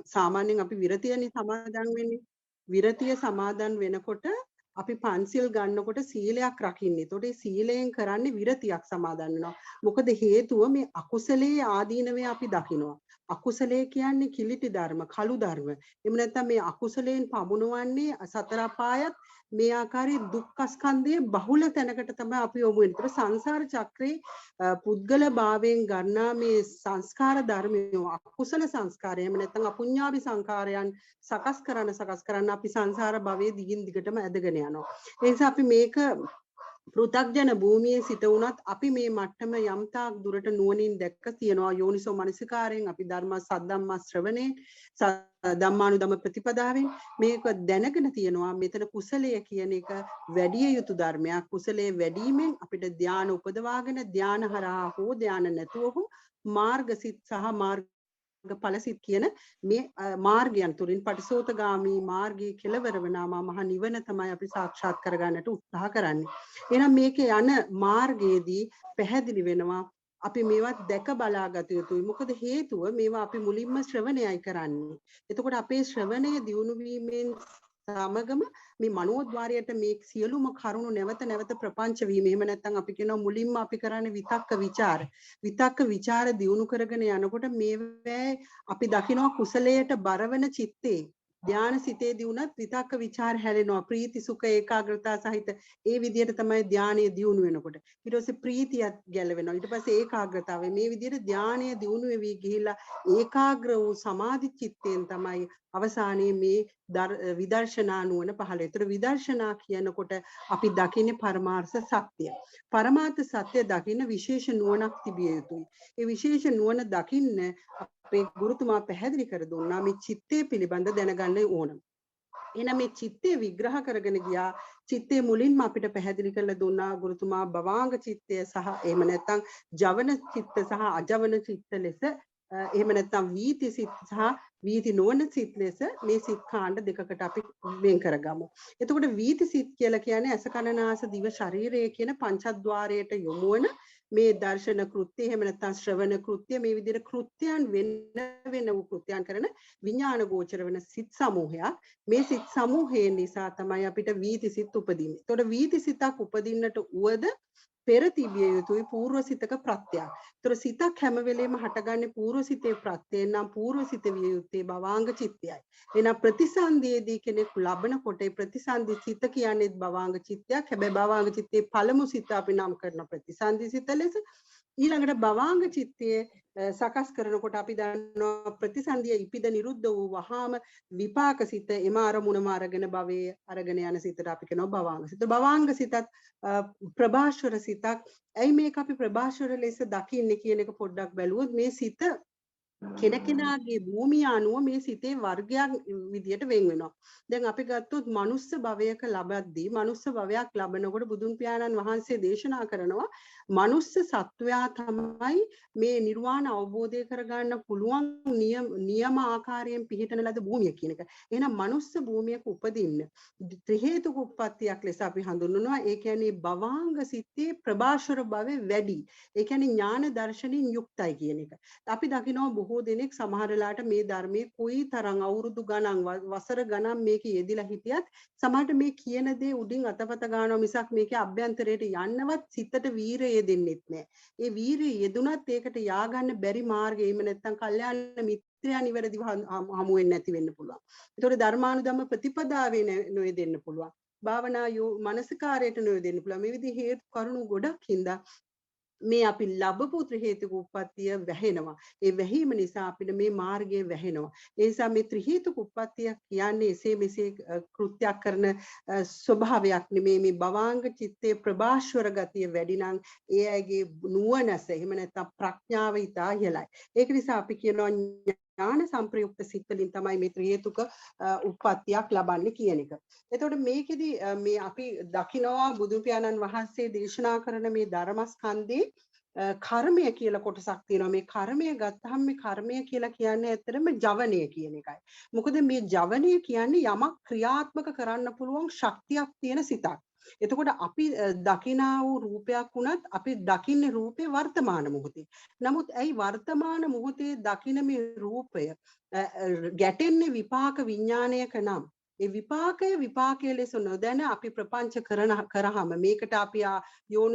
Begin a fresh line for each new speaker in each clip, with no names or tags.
සාමාන්‍යයෙන් අපි විරතියනේ සමාදන් වෙන්නේ. විරතිය සමාදන් වෙනකොට අපි පන්සිල් ගන්නකොට සීලයක් රකින්නේ. ඒතකොට මේ සීලයෙන් කරන්නේ විරතියක් සමාදන් වෙනවා. මොකද හේතුව මේ අකුසලයේ ආදීනවේ අපි දකිනවා. අකුසලයේ කියන්නේ කිලිටි ධර්ම, කළු ධර්ම. එහෙම නැත්නම් මේ අකුසලයෙන් පමුණවන්නේ සතර අපායත් මේ ආකාරයේ දුක්ඛ ස්කන්ධයේ බහුල තැනකට තමයි අපි යොමු වෙන්නේ. ඒතර සංසාර චක්‍රේ පුද්ගල භාවයෙන් ගන්නා මේ සංස්කාර ධර්මය අකුසල සංස්කාරය එහෙම නැත්නම් අපුඤ්ඤාවි සංකාරයන් සකස් කරන අපි සංසාර භවයේ දිගින් දිගටම ඇදගෙන යනවා. ඒ නිසා අපි මේක පෘථග්ජන භූමියේ සිට වුණත් අපි මේ මට්ටම යම් තාක් දුරට නුවණින් දැක්ක තියනවා යෝනිසෝ මනසිකාරයෙන් අපි ධර්ම සද්ධම්ම ශ්‍රවණේ ධම්මානුධම්ම ප්‍රතිපදාවෙන් මේක දැනගෙන තියනවා මෙතන කුසලය කියන එක වැඩි යුතු ධර්මයක්. කුසලයේ වැඩිමෙන් අපිට ධානය උපදවාගෙන ධානය හරහා හෝ ධානය නැතුව හෝ මාර්ගසිත සහ මාර්ග ඵලසිත කියන මේ මාර්ගයන් තුලින් පටිසෝතගාමී මාර්ගයේ කෙලවර වනාමා මහ නිවන තමයි අපි සාක්ෂාත් කරගන්නට උත්සාහ කරන්නේ. එහෙනම් මේකේ යන මාර්ගයේදී පැහැදිලි වෙනවා අපි මේවත් දැක බලාගත යුතුයි. මොකද හේතුව මේවා අපි මුලින්ම ශ්‍රවණයයි කරන්නේ. එතකොට අපේ ශ්‍රවණය දියුණු වීමෙන් සමගම මේ මනෝද්වාරයට මේ සියලුම කරුණු නැවත නැවත ප්‍රපංච වීම. එහෙම නැත්නම් අපි කියනවා මුලින්ම අපි කරන්නේ විතක්ක ਵਿਚාර. විතක්ක ਵਿਚාර දියුණු කරගෙන යනකොට මේවැ අපි දකිනවා කුසලයට බරවන චිත්තේ ධාන සිතේදී උනත් විතක්ක ਵਿਚාර හැලෙනවා. ප්‍රීති සුඛ ඒකාග්‍රතාව සහිත ඒ විදිහට තමයි ධානයේ දියුණු වෙනකොට. ඊට පස්සේ ප්‍රීතියත් ගැලවෙනවා. ඊට පස්සේ ඒකාග්‍රතාවය මේ විදිහට ධානයේ දියුණු වෙවි ගිහිලා ඒකාග්‍ර වූ සමාධි චිත්තයෙන් තමයි අවසානයේ මේ විදර්ශනා නුවණ පහළ. ඒතර විදර්ශනා කියනකොට අපි දකින්නේ පරමාර්ථ සත්‍ය. පරමාර්ථ සත්‍ය දකින්න විශේෂ නුවණක් තිබිය යුතුයි. ඒ විශේෂ නුවණ දකින්න අපේ ගුරුතුමා පැහැදිලි කර දුන්නා මේ චිත්තය පිළිබඳ දැනගන්න ඕන. එහෙනම් මේ චිත්තය විග්‍රහ කරගෙන ගියා. චිත්තේ මුලින්ම අපිට පැහැදිලි කරලා දුන්නා ගුරුතුමා භවාංග චිත්තය සහ එහෙම නැත්නම් ජවන චිත්ත සහ අජවන චිත්ත ලෙස එහෙම නැත්නම් වීති සිත් සහ වීති නොවන සිත් ලෙස මේ සිත් කාණ්ඩ දෙකකට අපි වෙන් කරගමු. එතකොට වීති සිත් කියලා කියන්නේ අස කන නාස දිව ශරීරය කියන පංචද්වාරයට යොමු වන මේ දර්ශන කෘත්‍ය එහෙම නැත්නම් ශ්‍රවණ කෘත්‍ය මේ විදිහට කෘත්‍යයන් වෙන වූ කෘත්‍යයන් කරන විඥාන ගෝචර වෙන සිත් සමූහයක්. මේ සිත් සමූහය නිසා තමයි අපිට වීති සිත් උපදින්නේ. එතකොට වීති සිතක් උපදින්නට උවද පෙර තිබිය යුතුයි పూర్ව සිතක ප්‍රත්‍යක්. ඒතර සිතක් හැම වෙලෙම හටගන්නේ పూర్ව සිතේ ප්‍රත්‍යයෙන් නම් పూర్ව සිත විය යුත්තේ භවාංග චිත්තයයි. එහෙනම් ප්‍රතිසන්දියේදී කෙනෙක් ලබනකොට ප්‍රතිසන්දි සිත කියන්නේ භවාංග චිත්තයක්. හැබැයි භවාංග චිත්තේ පළමු සිත අපි නම් කරන ප්‍රතිසන්දි සිත ලෙස ඊළඟට භවාංග චිත්තයේ සකස් කරනකොට අපි දන්නවා ප්‍රතිසන්දිය ඉපිද නිරුද්ධ වූ වහාම විපාක සිත එම අරමුණම අරගෙන භවයේ අරගෙන යන සිතට අපි කියනවා භවාංග සිත. භවාංග සිතත් ප්‍රභාෂවර සිතක්. ඇයි මේක අපි ප්‍රභාෂවර ලෙස දකින්නේ කියන එක පොඩ්ඩක් බැලුවොත් මේ සිත කෙනකෙනාගේ භූමිය අනුව මේ සිතේ වර්ගයක් විදියට වෙන් වෙනවා. දැන් අපි ගත්තොත් මනුස්ස භවයක ලබද්දී මනුස්ස භවයක් ලබනකොට බුදුන් පියාණන් වහන්සේ දේශනා කරනවා මනුස්ස සත්වයා තමයි මේ නිර්වාණ අවබෝධය කරගන්න පුළුවන් නියම ආකාරයෙන් පිහිටන ලද භූමිය කියන එක. එහෙනම් මනුස්ස භූමියක උපදින්න ත්‍රි හේතුක උප්පත්තියක් ලෙස අපි හඳුන්වනවා. ඒ කියන්නේ භවාංග සිත්තේ ප්‍රභාෂර භවයේ වැඩි. ඒ කියන්නේ ඥාන දර්ශනින් යුක්තයි කියන එක. අපි දකිනවා බොහෝ දෙනෙක් සමහරලාට මේ ධර්මයේ කොයි තරම් අවුරුදු ගණන් වසර ගණන් මේක යෙදිලා හිටියත් සමහරට මේ කියන දේ උඩින් අතපත ගන්නවා මිසක් මේකේ අභ්‍යන්තරයට යන්නවත් සිතට වීරය යෙදෙන්නෙත් නැහැ. ඒ වීරය යෙදුනත් ඒකට ය아가න්න බැරි මාර්ගය එහෙම නැත්නම් කල්යාණ මිත්‍රයා නිවැරදිව හමු වෙන්නේ නැති වෙන්න පුළුවන්. ඒතකොට ධර්මානුධම්ම ප්‍රතිපදාවේ නොයෙදෙන්න පුළුවන්. භාවනා මානසිකාරයට නොයෙදෙන්න පුළුවන්. මේ විදිහේ හේතු කරුණු ගොඩක් හින්දා මේ අපි ලැබපු ත්‍රි හේතුක උප්පත්තිය වැහෙනවා. ඒ වැහිම නිසා අපිට මේ මාර්ගය වැහෙනවා. ඒ නිසා මේ ත්‍රි හේතුක උප්පත්තිය කියන්නේ එසේ මෙසේ කෘත්‍යයක් කරන ස්වභාවයක් නෙමේ. මේ භවාංග චිත්තේ ප්‍රභාෂවර ගතිය වැඩි නම් ඒ අයගේ නුවණස එහෙම නැත්නම් ප්‍රඥාව ඉතා ඉහළයි. ඒක නිසා අපි කියනවා ඥාන සංප්‍රයුක්ත සිත් වලින් තමයි මේ ත්‍රි හේතුක උප්පත්තියක් ලබන්නේ කියන එක. එතකොට මේකෙදි මේ අපි දකිනවා බුදු පියාණන් වහන්සේ දේශනා කරන මේ ධර්මස්කන්ධේ කර්මය කියලා කොටසක් තියෙනවා. මේ කර්මය ගත්තහම මේ කර්මය කියලා කියන්නේ ඇත්තටම ජවනය කියන එකයි. මොකද මේ ජවනය කියන්නේ යමක් ක්‍රියාත්මක කරන්න පුළුවන් ශක්තියක් තියෙන සිතක්. එතකොට අපි දකිනා වූ රූපයක් වුණත් අපි දකින්නේ රූපේ වර්තමාන මොහොතේ. නමුත් ඇයි වර්තමාන මොහොතේ දකින මේ රූපය ගැටෙන්නේ විපාක විඥානයක නම් ඒ විපාකයේ ලෙස නොදැන අපි ප්‍රපංච කරාම මේකට අපි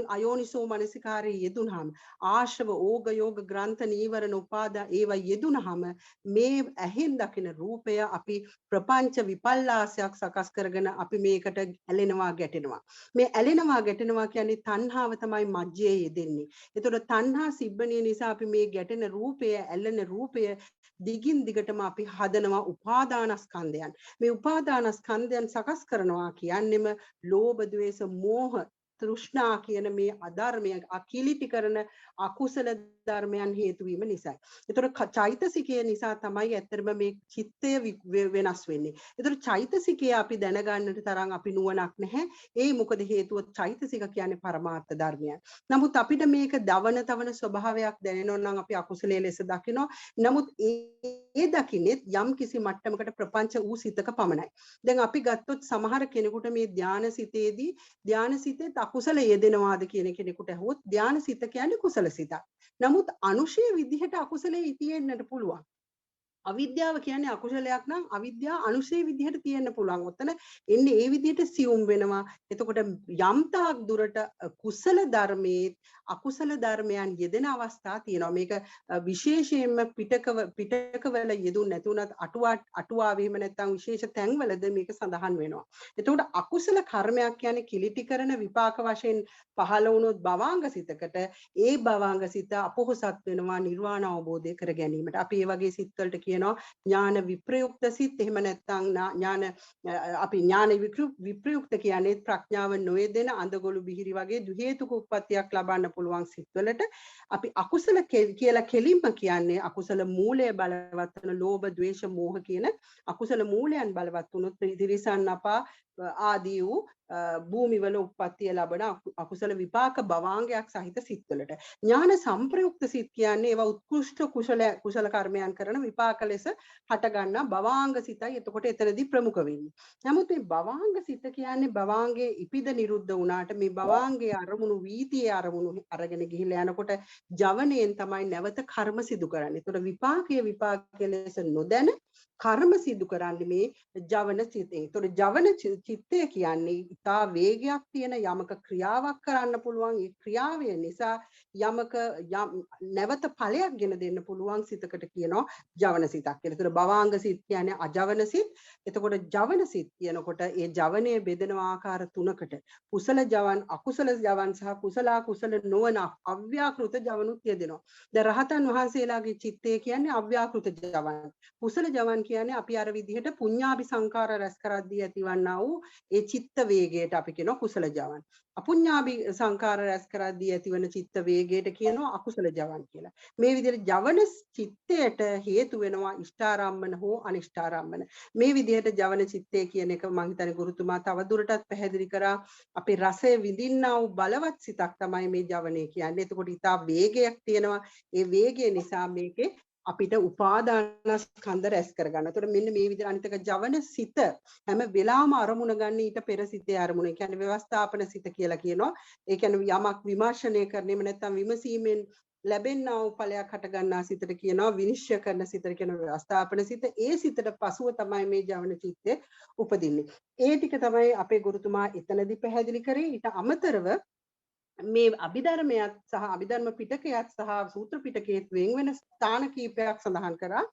අයෝනිසෝ මනසිකාරයේ යෙදුනහම ආශ්‍රව ඕග යෝග ග්‍රන්ථ නීවරණ උපාදා ඒවා යෙදුනහම මේ ඇහෙන් දකින රූපය අපි ප්‍රපංච විපල්ලාසයක් සකස් කරගෙන අපි මේකට ඇලෙනවා ගැටෙනවා. මේ ඇලෙනවා ගැටෙනවා කියන්නේ තණ්හාව තමයි මජ්ජයේ යෙදෙන්නේ. ඒතකොට තණ්හා සිබ්බණිය නිසා අපි මේ ගැටෙන රූපය ඇලෙන රූපය දිගින් දිගටම අපි හදනවා උපාදානස්කන්ධයන්. මේ උපාදානස්කන්ධයන් සකස් කරනවා කියන්නෙම ලෝභ ද්වේෂ මෝහ තෘෂ්ණා කියන මේ අධර්මය අකිලිටි කරන අකුසල ධර්මයන් හේතු වීම නිසායි. ඒතකොට චෛතසිකය නිසා තමයි ඇත්තටම මේ චිත්තය වෙනස් වෙන්නේ. ඒතකොට චෛතසිකය අපි දැනගන්නට තරම් අපි නුවණක් නැහැ. ඒ මොකද හේතුව චෛතසික කියන්නේ පරමාර්ථ ධර්මයන්. නමුත් අපිට මේක දවන තවන ස්වභාවයක් දැනෙනවා නම් අපි අකුසලයේ ලෙස දකිනවා. නමුත් ඒ දකින්නේ යම් කිසි මට්ටමකට ප්‍රපංච වූ සිතක පමණයි. දැන් අපි ගත්තොත් සමහර කෙනෙකුට මේ ධානසිතේදී ධානසිතේ අකුසල යෙදෙනවාද කියන කෙනෙකුට ඇහුවොත් ධානසිත කියන්නේ කුසල සිතක්. නමුත් අනුශය විදිහට අකුසලයේ තියෙන්නට පුළුවන්. අවිද්‍යාව කියන්නේ අකුසලයක් නම් අවිද්‍යාව අනුශේ විදිහට තියෙන්න පුළුවන්. ඔතන එන්නේ ඒ විදිහට සියුම් වෙනවා. එතකොට යම් තාක් දුරට කුසල ධර්මයේ අකුසල ධර්මයන් යෙදෙන අවස්ථා තියෙනවා. මේක විශේෂයෙන්ම පිටකවල යෙදුන් නැතුණත් අටුවාවේ එහෙම නැත්නම් විශේෂ තැන්වලද මේක සඳහන් වෙනවා. එතකොට අකුසල කර්මයක් කියන්නේ කිලිටි කරන විපාක වශයෙන් පහළ වුණොත් භවාංගසිතකට ඒ භවාංගසිත අපොහසත් වෙනවා නිර්වාණ අවබෝධය කර ගැනීමට. අපි මේ වගේ සිත්වලට කියනවා ඥාන විප්‍රයුක්ත සිත්. එහෙම නැත්නම් ඥාන අපි ඥාන විප්‍රයුක්ත කියන්නේ ප්‍රඥාව නොයෙදෙන අඳගොළු බිහිරි වගේ දු හේතුක උප්පත්තියක් ලබන්න පුළුවන් සිත්වලට අපි අකුසල කියලා කෙලින්ම කියන්නේ අකුසල මූලය බලවත් වෙන ලෝභ ද්වේෂ මෝහ කියන අකුසල මූලයන් බලවත් වුණොත් තිරිසන් අපා ආදී වූ භූමිවල උප්පත්තිය ලබන අකුසල විපාක භවාංගයක් සහිත සිත්වලට ඥාන සංප්‍රයුක්ත සිත් කියන්නේ ඒවා උත්කෘෂ්ඨ කුසල කර්මයන් කරන විපාක ලෙස හට ගන්නා භවාංග සිතයි. එතකොට එතනදී ප්‍රමුඛ වෙන්නේ. නමුත් මේ භවාංග සිත කියන්නේ භවාංගයේ ඉපිද නිරුද්ධ වුණාට මේ භවාංගයේ අරමුණු වීතියේ අරමුණු අරගෙන ගිහිල්ලා යනකොට ජවණයෙන් තමයි නැවත කර්ම සිදු කරන්නේ. එතකොට විපාකයේ ලෙස නොදැන කර්ම සිදු කරන්නේ මේ ජවන සිතේ. එතකොට ජවන චිත්තය කියන්නේ ඉතා වේගයක් තියෙන යමක ක්‍රියාවක් කරන්න පුළුවන්. ඒ ක්‍රියාව නිසා යමක නැවත ඵලයක් ගෙන දෙන්න පුළුවන් සිතකට කියනවා ජවන සිතක් කියලා. එතකොට භවාංග සිත් කියන්නේ අජවන සිත්. එතකොට ජවන සිත් කියනකොට ඒ ජවනයේ බෙදෙන ආකාර තුනකට කුසල ජවන්, අකුසල ජවන් සහ කුසල නොවන අව්‍යාකෘත ජවනුත් යෙදෙනවා. දැන් රහතන් වහන්සේලාගේ චිත්තය කියන්නේ අව්‍යාකෘත ජවන්. කුසල ජවන් කියන්නේ අපි අර විදිහට පුඤ්ඤාභි සංකාර රැස් කරද්දී ඇතිවන්නා වූ ඒ චිත්ත වේගයට අපි කියනවා කුසල ජවන්. අපුඤ්ඤාභි සංකාර රැස් කරද්දී ඇතිවන චිත්ත වේගයට කියනවා අකුසල ජවන් කියලා. මේ විදිහට ජවන චිත්තයට හේතු වෙනවා ඉෂ්ඨාරම්මන හෝ අනිෂ්ඨාරම්මන. මේ විදිහට ජවන චිත්තය කියන එක මම හිතන්නේ ගුරුතුමා තව දුරටත් පැහැදිලි කරා. අපේ රසය විඳින්නා වූ බලවත් සිතක් තමයි මේ ජවනය කියන්නේ. එතකොට ඊට වේගයක් තියෙනවා. ඒ වේගය නිසා මේකේ අපිට උපාදානස්කන්ධ රැස් කරගන්න. එතකොට මෙන්න මේ විදිහට අනිතක ජවන සිත හැම වෙලාවම අරමුණ ගන්න ඊට පෙර සිතේ අරමුණ. ඒ කියන්නේ ව්‍යවස්ථාපන සිත කියලා කියනවා. ඒ කියන්නේ යමක් විමර්ශනය කරන්නේම නැත්නම් විමසීමෙන් ලැබෙනා වූ ඵලයක් හට ගන්නා සිතට කියනවා විනිශ්චය කරන සිතට කියන ව්‍යවස්ථාපන සිත. ඒ සිතට පසුව තමයි මේ ජවන චිත්තේ උපදින්නේ. ඒ ටික තමයි අපේ ගුරුතුමා එතනදී පැහැදිලි කරේ. ඊට අමතරව මේ අභිධර්මයත් සහ අභිධර්ම පිටකයත් සහ සූත්‍ර පිටකයේත් වෙන ස්ථාන කීපයක් සඳහන් කරා.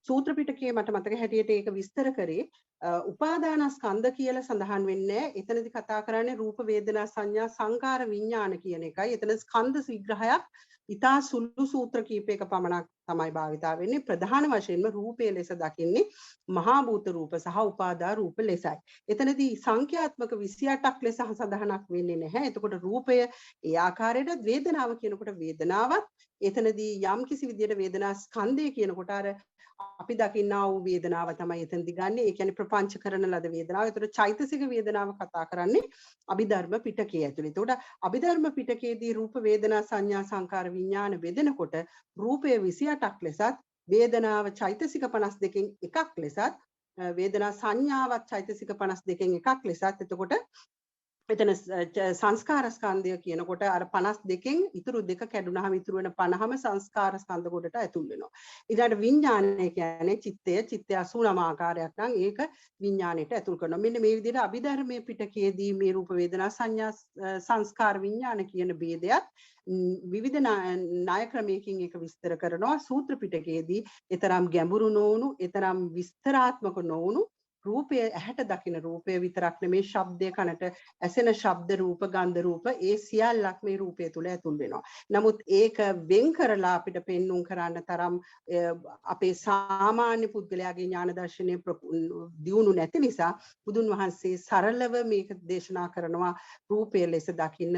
සූත්‍ර පිටකයේ මට මතක හැටියට ඒක විස්තර කරේ උපාදානස්කන්ධ කියලා සඳහන් වෙන්නේ. එතනදී කතා කරන්නේ රූප වේදනා සංඥා සංකාර විඥාන කියන එකයි. එතන ස්කන්ධ විග්‍රහයක් ඉතා සුළු සූත්‍ර කීපයක පමණක් තමයි භාවිතා වෙන්නේ. ප්‍රධාන වශයෙන්ම රූපයේ ලෙස දකින්නේ මහා භූත රූප සහ උපාදා රූප ලෙසයි. එතනදී සංඛ්‍යාත්මක 28ක් ලෙස සඳහනක් වෙන්නේ නැහැ. එතකොට රූපය ඒ ආකාරයට වේදනාව කියනකොට වේදනාවත් එතනදී යම් කිසි විදියට වේදනා ස්කන්ධය කියනකොට අර අපි දකින්නා වූ වේදනාව තමයි එතනදී ගන්නෙ. ඒ කියන්නේ ප්‍රපංච කරන ලද වේදනාව. ඒතර චෛතසික වේදනාව කතා කරන්නේ අභිධර්ම පිටකයේ ඇතුළේ. ඒතකොට අභිධර්ම පිටකයේදී රූප වේදනා සංඥා සංකාර විඥාන බෙදෙනකොට රූපය 28ක් ලෙසත් වේදනාව චෛතසික 52කින් එකක් ලෙසත් වේදනා සංඥාවත් චෛතසික 52කින් එකක් ලෙසත් එතකොට එතන සංස්කාර ස්කන්ධය කියනකොට අර 52කින් ඉතුරු දෙක කැඩුනහම ඉතුරු වෙන 50ම සංස්කාර ස්කන්ධ කොටට ඇතුල් වෙනවා. ඊළඟට විඥානය කියන්නේ චිත්තය 89 ආකාරයක් නම් ඒක විඥාණයට ඇතුල් කරනවා. මෙන්න මේ විදිහට අභිධර්මයේ පිටකයේදී මේ රූප වේදනා සංඥා සංස්කාර විඥාන කියන ભેදයක් විවිධ ණය ක්‍රමයකින් ඒක විස්තර කරනවා. සූත්‍ර පිටකයේදී ඊතරම් ගැඹුරු නොවුණු, ඊතරම් විස්තරාත්මක නොවුණු රූපය ඇහැට දකින රූපය විතරක් නෙමේ ශබ්දය කනට ඇසෙන ශබ්ද රූප ගන්ධ රූප ඒ සියල්ලක් මේ රූපය තුල ඇතුල් වෙනවා. නමුත් ඒක වෙන් කරලා අපිට පෙන්눔 කරන්න තරම් අපේ සාමාන්‍ය පුද්ගලයාගේ ඥාන දර්ශනය දියුණු නැති නිසා බුදුන් වහන්සේ සරලව මේක දේශනා කරනවා රූපය ලෙස දකින්න.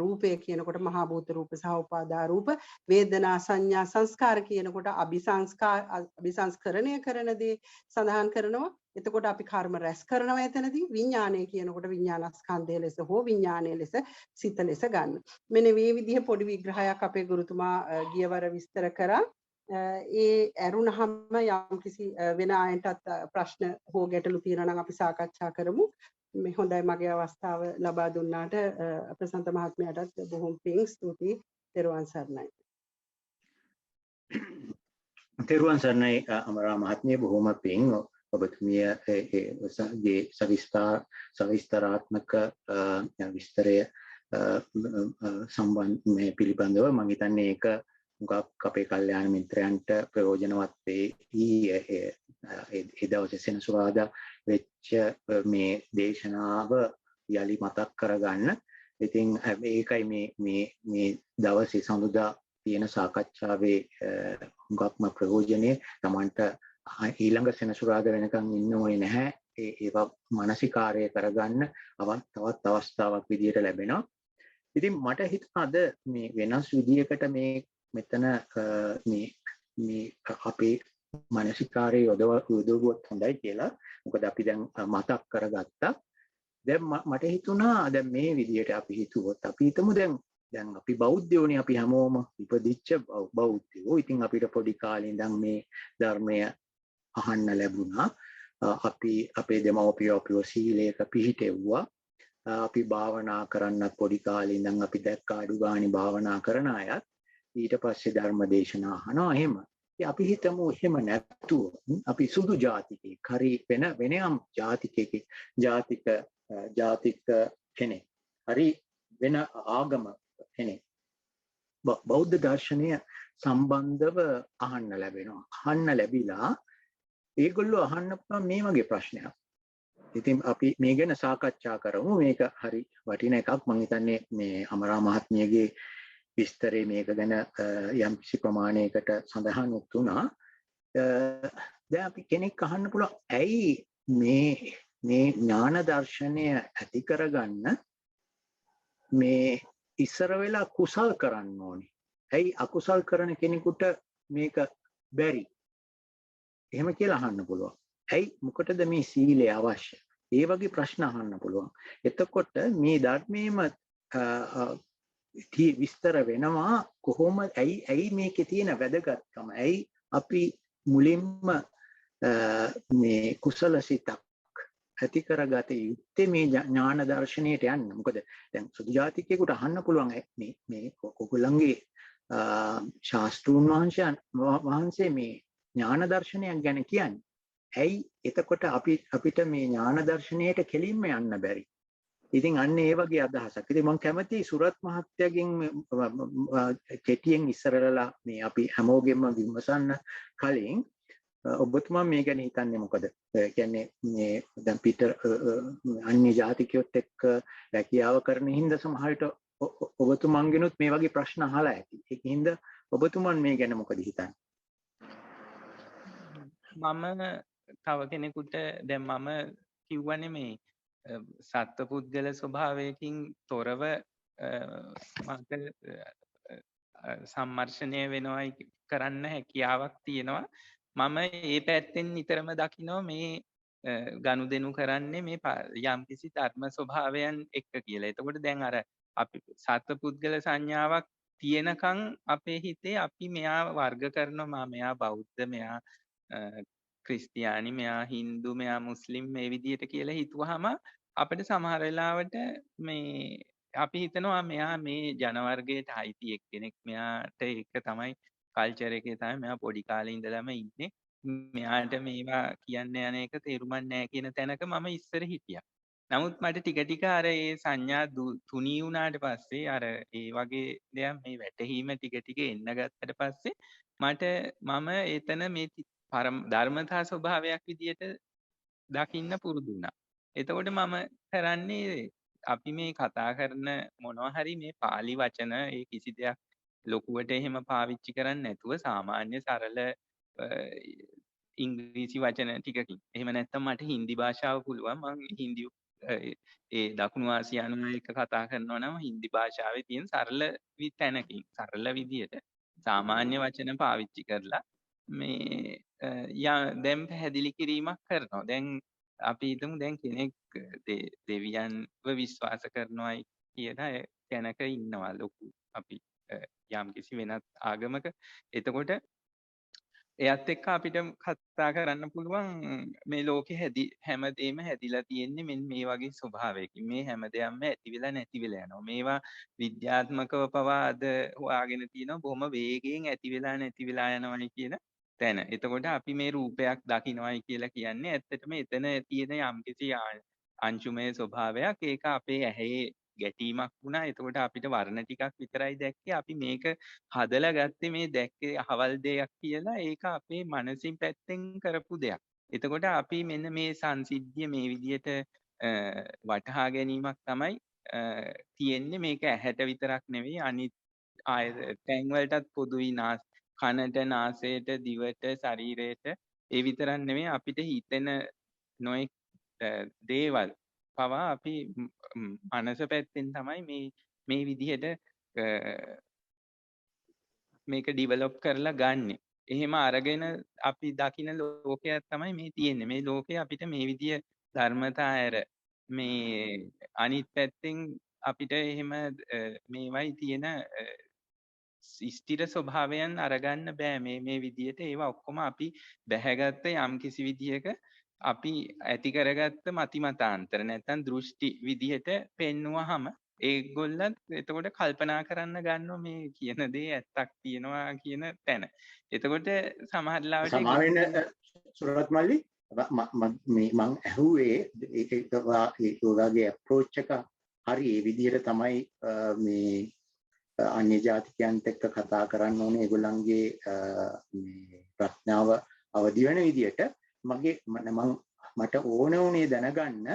රූපය කියනකොට මහා භූත රූප සහ උපාදා රූප, වේදනා සංඥා සංස්කාර කියනකොට අபிසංස්කරණය කරන දේ සඳහන් කරනවා. එතකොට අපි කර්ම රැස් කරනවා එතනදී. විඥානය කියනකොට විඥානස්කන්ධය ලෙස හෝ විඥානය ලෙස සිත ලෙස ගන්න. මෙන්න මේ විදිහ පොඩි විග්‍රහයක් අපේ ගුරුතුමා ගියවර විස්තර කරා. ඒ ඇරුණහම යම් කිසි වෙන අයටත් ප්‍රශ්න හෝ ගැටලු තියෙනවා නම් අපි සාකච්ඡා කරමු. මේ හොඳයි මගේ අවස්ථාව ලබා දුන්නාට ප්‍රසන්ත මහත්මයාටත් බොහොම පිං ස්තුතියි. තෙරුවන් සරණයි.
තෙරුවන් සරණයි අමරා මහත්මිය, බොහොම පිං. ඔබතුමියගේ සවිස්තරාත්මක විස්තරය සම්බන්ධ පිළිබඳව මම හිතන්නේ ඒක මුගක් අපේ කල්යාණ මිත්‍රයන්ට ප්‍රයෝජනවත් වෙයි. ඒ දවසේ සෙනසුරාදා වෙච්ච මේ දේශනාව යලි මතක් කරගන්න. ඉතින් ඒකයි මේ දවසේ සඳුදා තියෙන සාකච්ඡාවේ මුගක්ම ප්‍රයෝජනය. Tamanට ඊළඟ සෙනසුරාදා වෙනකන් ඉන්න ඕනේ නැහැ. ඒවා මානසිකාර්යය කරගන්න තවත් අවස්ථාවක් විදියට ලැබෙනවා. ඉතින් මට හිතුණා අද මේ වෙනස් විදියකට මෙතන මේ අපේ මානසිකාර්යය යොදවුවොත් හොඳයි කියලා. මොකද අපි දැන් මතක් කරගත්තා. දැන් මට හිතුණා දැන් මේ විදියට අපි හිතුවොත් අපි හිතමු දැන් අපි බෞද්ධයෝනේ, අපි හැමෝම ඉපදිච්ච බෞද්ධයෝ. ඉතින් අපිට පොඩි කාලේ ඉඳන් මේ ධර්මය අහන්න ලැබුණා. අපි අපේ දෙමව්පියෝ අපිව සීලයක පිහිටෙව්වා. අපි භාවනා කරන්න පොඩි කාලේ ඉඳන් අපි දැක්ක අඩු ගානේ භාවනා කරන අයත් ඊට පස්සේ ධර්ම දේශනා අහනවා. එහෙම අපි හිතමු එහෙම නැතුව අපි සුදු ජාතිකෙක්, හරි වෙනයම් ජාතික කෙනෙක්, හරි වෙන ආගම කෙනෙක් බෞද්ධ දර්ශනය සම්බන්ධව අහන්න ලැබෙනවා. අහන්න ලැබිලා ඒගොල්ලෝ අහන්න පුළුවන් මේ වගේ ප්‍රශ්නයක්. ඉතින් අපි මේ ගැන සාකච්ඡා කරමු. මේක හරි වටින එකක්. මම හිතන්නේ මේ අමරා මහත්මියගේ විස්තරේ මේක ගැන යම් කිසි ප්‍රමාණයකට සඳහන් වුණා. දැන් අපි කෙනෙක් අහන්න පුළුවන් ඇයි මේ ඥාන දර්ශනය ඇති කරගන්න මේ ඉස්සර වෙලා කුසල් කරන්න ඕනේ. ඇයි අකුසල් කරන කෙනෙකුට මේක බැරි? එහෙම කියලා අහන්න පුළුවන්. ඇයි මොකටද මේ සීලය අවශ්‍ය? ඒ වගේ ප්‍රශ්න අහන්න පුළුවන්. එතකොට මේ ධර්මයේම විස්තර වෙනවා කොහොමද ඇයි මේකේ තියෙන වැදගත්කම? ඇයි අපි මුලින්ම මේ කුසල සිතක් ඇති කරගත යුත්තේ මේ ඥාන දර්ශනයට යන්න? මොකද දැන් සුදු ජාතිකයෙකුට අහන්න පුළුවන් මේ ඔයගොල්ලන්ගේ ශාස්ත්‍රූන් වහන්සේ මේ ඥාන දර්ශනයක් ගැන කියන්නේ ඇයි? එතකොට අපිට මේ ඥාන දර්ශනයට කෙලින්ම යන්න බැරි. ඉතින් අන්න ඒ වගේ අදහසක්. ඉතින් මම කැමතියි සුරත් මහත්තයාගෙන් කෙටියෙන් ඉස්සරලා මේ අපි හැමෝගෙම විමසන්න කලින් ඔබතුමා මේ ගැන හිතන්නේ මොකද? කියන්නේ මේ දැන් පිට අන්‍ය ජාතිකයොත් එක්ක රැකියාව කරන හින්දා සමහරවිට ඔබතුමන්ගෙනුත් මේ වගේ ප්‍රශ්න අහලා ඇති. ඒකින්ද ඔබතුමන් මේ ගැන මොකද හිතන්නේ?
මම තව කෙනෙකුට දැන් මම කිව්වනේ මේ සත්පුද්ගල ස්වභාවයකින් තොරව මට සම්මර්ෂණය වෙනවයි කරන්න හැකියාවක් තියෙනවා. මම ඒ පැත්තෙන් නිතරම දකිනවා මේ ගනුදෙනු කරන්නේ මේ යම්කිසි ධර්ම ස්වභාවයන් එක්ක කියලා. එතකොට දැන් අර අපි සත්පුද්ගල සංඥාවක් තියෙනකන් අපේ හිතේ අපි මෙයා වර්ග කරනවා. මෙයා බෞද්ධ, මෙයා ක්‍රිස්තියානි, මෙයා හින්දු, මෙයා මුස්ලිම් මේ විදිහට කියලා හිතුවාම අපිට සමහර වෙලාවට මේ අපි හිතනවා මෙයා මේ ජන වර්ගයට අයිති එක්කෙනෙක්. මෙයාට ඒක තමයි කල්චර් එකේ තමයි මෙයා පොඩි කාලේ ඉඳලම ඉන්නේ. මෙයාට මේවා කියන්න යන එක තේරුමක් නැහැ කියන තැනක මම ඉස්සර හිටියා. නමුත් මට ටික ටික අර ඒ සංඥා තුනී වුණාට පස්සේ අර ඒ වගේ දෙයක් මේ වැටහීම ටික ටික එන්න ගත්තට පස්සේ මම එතන මේ ධර්මතා ස්වභාවයක් විදියට දකින්න පුරුදු වුණා. එතකොට මම කරන්නේ අපි මේ කතා කරන මොනවා හරි මේ pāli වචන ඒ කිසි දෙයක් ලොකුවට එහෙම පාවිච්චි කරන්නේ නැතුව සාමාන්‍ය සරල ඉංග්‍රීසි වචන ටිකකින්. එහෙම නැත්නම් මට හින්දි භාෂාව පුළුවන්. මම හින්දි ඒ දකුණු ආසියානු එක කතා කරනවා නම් හින්දි භාෂාවේ තියෙන සරල තැනකින් සරල විදියට සාමාන්‍ය වචන පාවිච්චි කරලා මේ දැන් පැහැදිලි කිරීමක් කරනවා. දැන් අපි හිතමු දැන් කෙනෙක් දෙවියන්ව විශ්වාස කරනවායි කියලා තැනක ඉන්නවා ලොකු අපි යම්කිසි වෙනත් ආගමක. එතකොට එයත් එක්ක අපිට කතා කරන්න පුළුවන් මේ ලෝකේ හැමදේම හැදිලා තියෙන්නේ මෙන්න මේ වගේ ස්වභාවයකින්. මේ හැමදේම ඇති වෙලා නැති වෙලා යනවා. මේවා විද්‍යාත්මකව පවා අද හොයාගෙන තියෙනවා බොහොම වේගයෙන් ඇති වෙලා නැති වෙලා යනවායි කියන තැන. එතකොට අපි මේ රූපයක් දකින්නවයි කියලා කියන්නේ ඇත්තටම එතන තියෙන යම්කිසි අංශුමය ස්වභාවයක්. ඒක අපේ ඇහි ගැටීමක් වුණා. එතකොට අපිට වර්ණ ටිකක් විතරයි දැක්කේ. අපි මේක හදලා ගත්තේ මේ දැක්කේ අහවල් දෙයක් කියලා. ඒක අපේ මනසින් පැත්තෙන් කරපු දෙයක්. එතකොට අපි මෙන්න මේ සංසිද්ධිය මේ විදිහට වටහා ගැනීමක් තමයි තියෙන්නේ. මේක ඇහැට විතරක් නෙවෙයි අනිත් තැන් වලටත් පොදුයි. කනට, නාසයට, දිවට, ශරීරයට ඒ විතරක් නෙවෙයි අපිට හිතෙන නොයෙක් දේවල් පවා අපි මනස පැත්තෙන් තමයි මේ විදිහට මේක ඩිවෙලොප් කරලා ගන්නෙ. එහෙම අරගෙන අපි දකින ලෝකයක් තමයි මේ තියෙන්නේ. මේ ලෝකේ අපිට මේ විදිය ධර්මතා ඇර මේ අනිත් පැත්තෙන් අපිට එහෙම මේවයි තියෙන ස්ථිර ස්වභාවයන් අරගන්න බෑ. මේ විදියට ඒවා ඔක්කොම අපි බැහැගත්ත යම් කිසි විදියක අපි ඇති කරගත්ත මතිමතාන්තර නැත්නම් දෘෂ්ටි විදිහට පෙන්නුවහම ඒගොල්ලන් එතකොට කල්පනා කරන්න ගන්නවා මේ කියන දේ ඇත්තක් තියෙනවා කියන තැන. එතකොට සමහර ලාවට
සමාවෙන්න සුරත් මල්ලි මං ඇහුවේ ඒ ඔයාගේ අප්‍රෝච් එක හරි ඒ විදිහට තමයි මේ අන්‍ය ජාතිකයන්ට එක්ක කතා කරන්න ඕනේ ඒගොල්ලන්ගේ මේ ප්‍රඥාව අවදි වෙන විදිහට. මට ඕන වුණේ දැනගන්න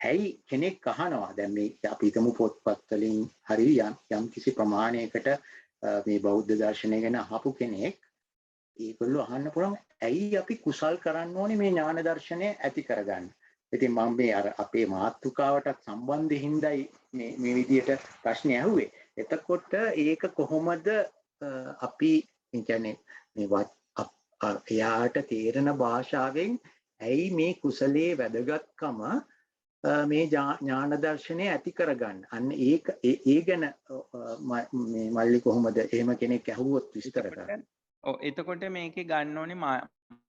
ඇයි කෙනෙක් අහනවා දැන් මේ අපි හිතමු පොත්පත් වලින් හරි යම් කිසි ප්‍රමාණයකට මේ බෞද්ධ දර්ශනය ගැන අහපු කෙනෙක් ඒගොල්ලෝ අහන්න පුළුවන් ඇයි අපි කුසල් කරන්න ඕනේ මේ ඥාන දර්ශනය ඇති කරගන්න. ඉතින් මම මේ අර අපේ මාතෘකාවටත් සම්බන්ධ හින්දායි මේ විදියට ප්‍රශ්නේ ඇහුවේ. එතකොට ඒක කොහොමද අපි කියන්නේ මේ එයාට තේරෙන භාෂාවෙන් ඇයි මේ කුසලයේ වැදගත්කම මේ ඥාන දර්ශනය ඇති කරගන්න. අන්න ඒක ඒ ගැන මේ මල්ලි කොහොමද එහෙම කෙනෙක් ඇහුවොත් විස්තර කරන්න.
ඔව් එතකොට මේකේ ගන්න ඕනේ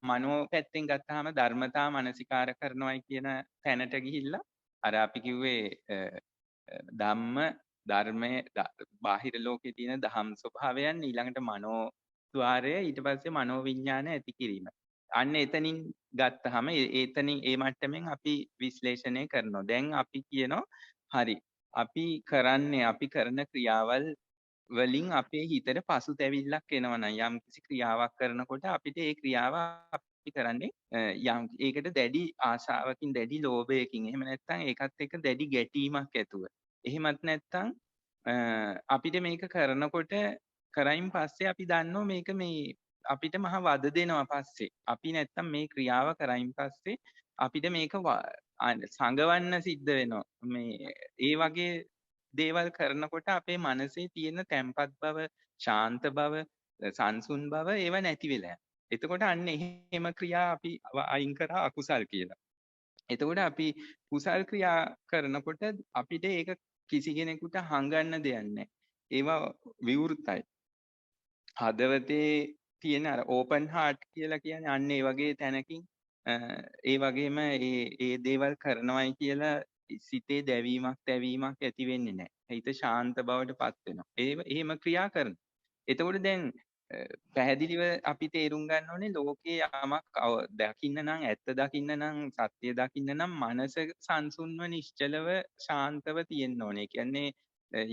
මනෝ පැත්තෙන් ගත්තාම ධර්මතා මනසිකාර කරනවායි කියන තැනට ගිහිල්ලා අර අපි කිව්වේ ධර්මයේ බාහිර ලෝකේ තියෙන දහම් ස්වභාවයන් ඊළඟට මනෝ ద్వාරය ඊට පස්සේ මනෝ විඥාන ඇති කිරීම. අන්න එතනින් ගත්තාම එතනින් ඒ මට්ටමින් අපි විශ්ලේෂණය කරනවා. දැන් අපි කියනවා හරි අපි කරන ක්‍රියාවල් වලින් අපේ හිතට පසුතැවිල්ලක් එනවනම් යම් කිසි ක්‍රියාවක් කරනකොට අපිට ඒ ක්‍රියාව අපි කරන්නේ ඒකට දැඩි ආශාවකින් දැඩි ලෝභයකින් එහෙම නැත්නම් ඒකත් එක්ක දැඩි ගැටීමක් ඇතුව. එහෙමත් නැත්නම් අපිට මේක කරනකොට කරයින් පස්සේ අපි දන්නවා මේක මේ අපිට මහ වද දෙනවා පස්සේ. අපි නැත්තම් මේ ක්‍රියාව කරයින් පස්සේ අපිට මේක සංගවන්න සිද්ධ වෙනවා. මේ ඒ වගේ දේවල් කරනකොට අපේ මනසේ තියෙන තැම්පත් බව, ශාන්ත බව, සංසුන් බව ඒව නැති වෙලා. එතකොට අන්න එහෙම ක්‍රියා අපි අයින් කරා අකුසල් කියලා. එතකොට අපි කුසල් ක්‍රියා කරනකොට අපිට ඒක කිසි කෙනෙකුට හංගන්න දෙයක් නැහැ. ඒවා විවෘතයි. හදවතේ තියෙන අර ඕපන් හાર્ට් කියලා කියන්නේ අන්න ඒ වගේ තැනකින් ඒ වගේම ඒ දේවල් කරනවයි කියලා සිතේ දැවීමක් තැවීමක් ඇති වෙන්නේ නැහැ. හිත ශාන්ත බවට පත් වෙනවා. එහෙම ක්‍රියා කරනවා. එතකොට දැන් පැහැදිලිව අපි තේරුම් ගන්න ඕනේ ලෝකේ යමක් දකින්න නම් ඇත්ත දකින්න නම් සත්‍ය දකින්න නම් මනස සංසුන්ව නිශ්චලව ශාන්තව තියෙන්න ඕනේ. කියන්නේ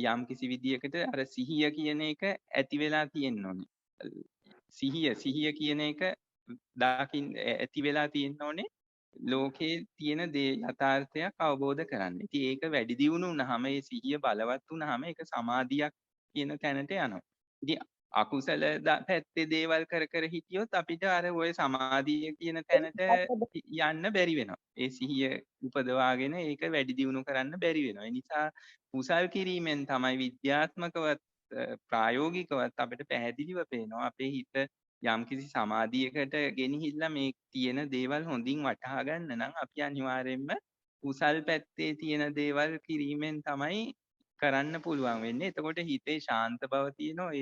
යම් කිසි විදියකට අර සිහිය කියන එක ඇති වෙලා තියෙන්න ඕනේ. සිහිය කියන එක දකින්න ඇති වෙලා තියෙන්න ඕනේ. ලෝකේ තියෙන දේ යථාර්ථයක් අවබෝධ කරන්න. ඉතින් ඒක වැඩි දියුණු වුණාම ඒ සිහිය බලවත් වුණාම ඒක සමාධියක් කියන තැනට යනවා. ඉතින් අකුසල පැත්තේ දේවල් කර කර හිටියොත් අපිට අර ওই සමාධිය කියන තැනට යන්න බැරි වෙනවා. ඒ සිහිය උපදවාගෙන ඒක වැඩි දියුණු කරන්න බැරි වෙනවා. ඒ නිසා කුසල් කිරීමෙන් තමයි විද්‍යාත්මකවත් ප්‍රායෝගිකවත් අපිට පැහැදිලිව පේනවා අපේ හිත යම්කිසි සමාධියකට ගෙනහිල්ලා මේ තියෙන දේවල් හොඳින් වටහා ගන්න නම් අපි අනිවාර්යයෙන්ම කුසල් පැත්තේ තියෙන දේවල් කිරීමෙන් තමයි කරන්න පුළුවන් වෙන්නේ. එතකොට හිතේ ශාන්ත බව තියෙනවා,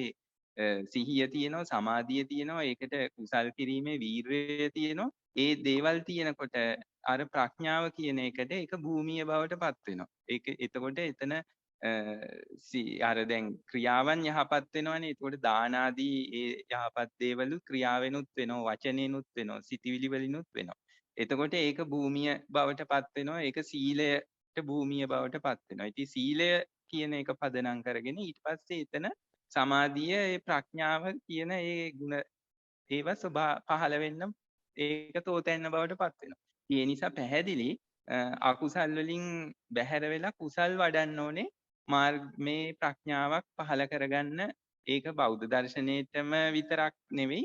සිහිය තියෙනවා, සමාධිය තියෙනවා, ඒකට කුසල් කිරීමේ වීරය තියෙනවා. ඒ දේවල් තියෙනකොට අර ප්‍රඥාව කියන එකට ඒක භූමිය බවට පත් වෙනවා. ඒක එතකොට එතන අර දැන් ක්‍රියාවන් යහපත් වෙනවනේ. එතකොට දාන ආදී ඒ යහපත් දේවලු ක්‍රියාවෙනුත් වෙනවා, වචනෙනුත් වෙනවා, සිතවිලි වලිනුත් වෙනවා. එතකොට ඒක භූමිය බවට පත් වෙනවා. ඒක සීලයට භූමිය බවට පත් වෙනවා. ඉතින් සීලය කියන එක පදනම් කරගෙන ඊට පස්සේ එතන සමාධිය, ඒ ප්‍රඥාව කියන ඒ ಗುಣ ඒවා පහළ වෙන්න ඒක තෝතැන්න බවට පත් වෙනවා. ඒ නිසා පැහැදිලි අකුසල් වලින් බැහැර වෙලා කුසල් වඩන්න ඕනේ. මේ ප්‍රඥාවක් පහළ කරගන්න. ඒක බෞද්ධ දර්ශනයේටම විතරක් නෙවෙයි,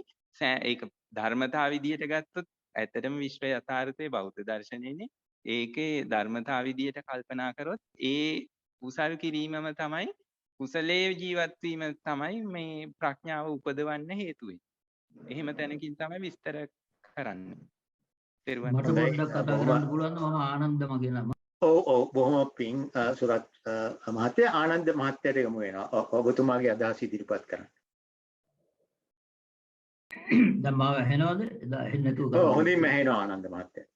ඒක ධර්මතාව විදියට ගත්තොත් ඇත්තටම විශ්ව යථාර්ථයේ බෞද්ධ දර්ශනයේනේ. ඒකේ ධර්මතාව විදියට කල්පනා කරොත් ඒ කුසල් කිරීමම තමයි, කුසලයේ ජීවත් වීම තමයි මේ ප්‍රඥාව උපදවන්න හේතු වෙන්නේ. එහෙම තැනකින් තමයි විස්තර කරන්නේ.
මට පොඩ්ඩක් කතා කරන්න පුළුවන්ද? මම ආනන්ද මගේ නම.
ඔව් බොහොම පිං සුරත් මහත්තයා. ආනන්ද මහත්තයාට යමු වෙනවා. ඔබතුමාගේ අදහස් ඉදිරිපත් කරන්න.
දැන් මාව ඇහෙනවද? ඇහෙන්නේ නැතුව
හොඳින්ම ඇහෙනවා ආනන්ද මහත්තයා.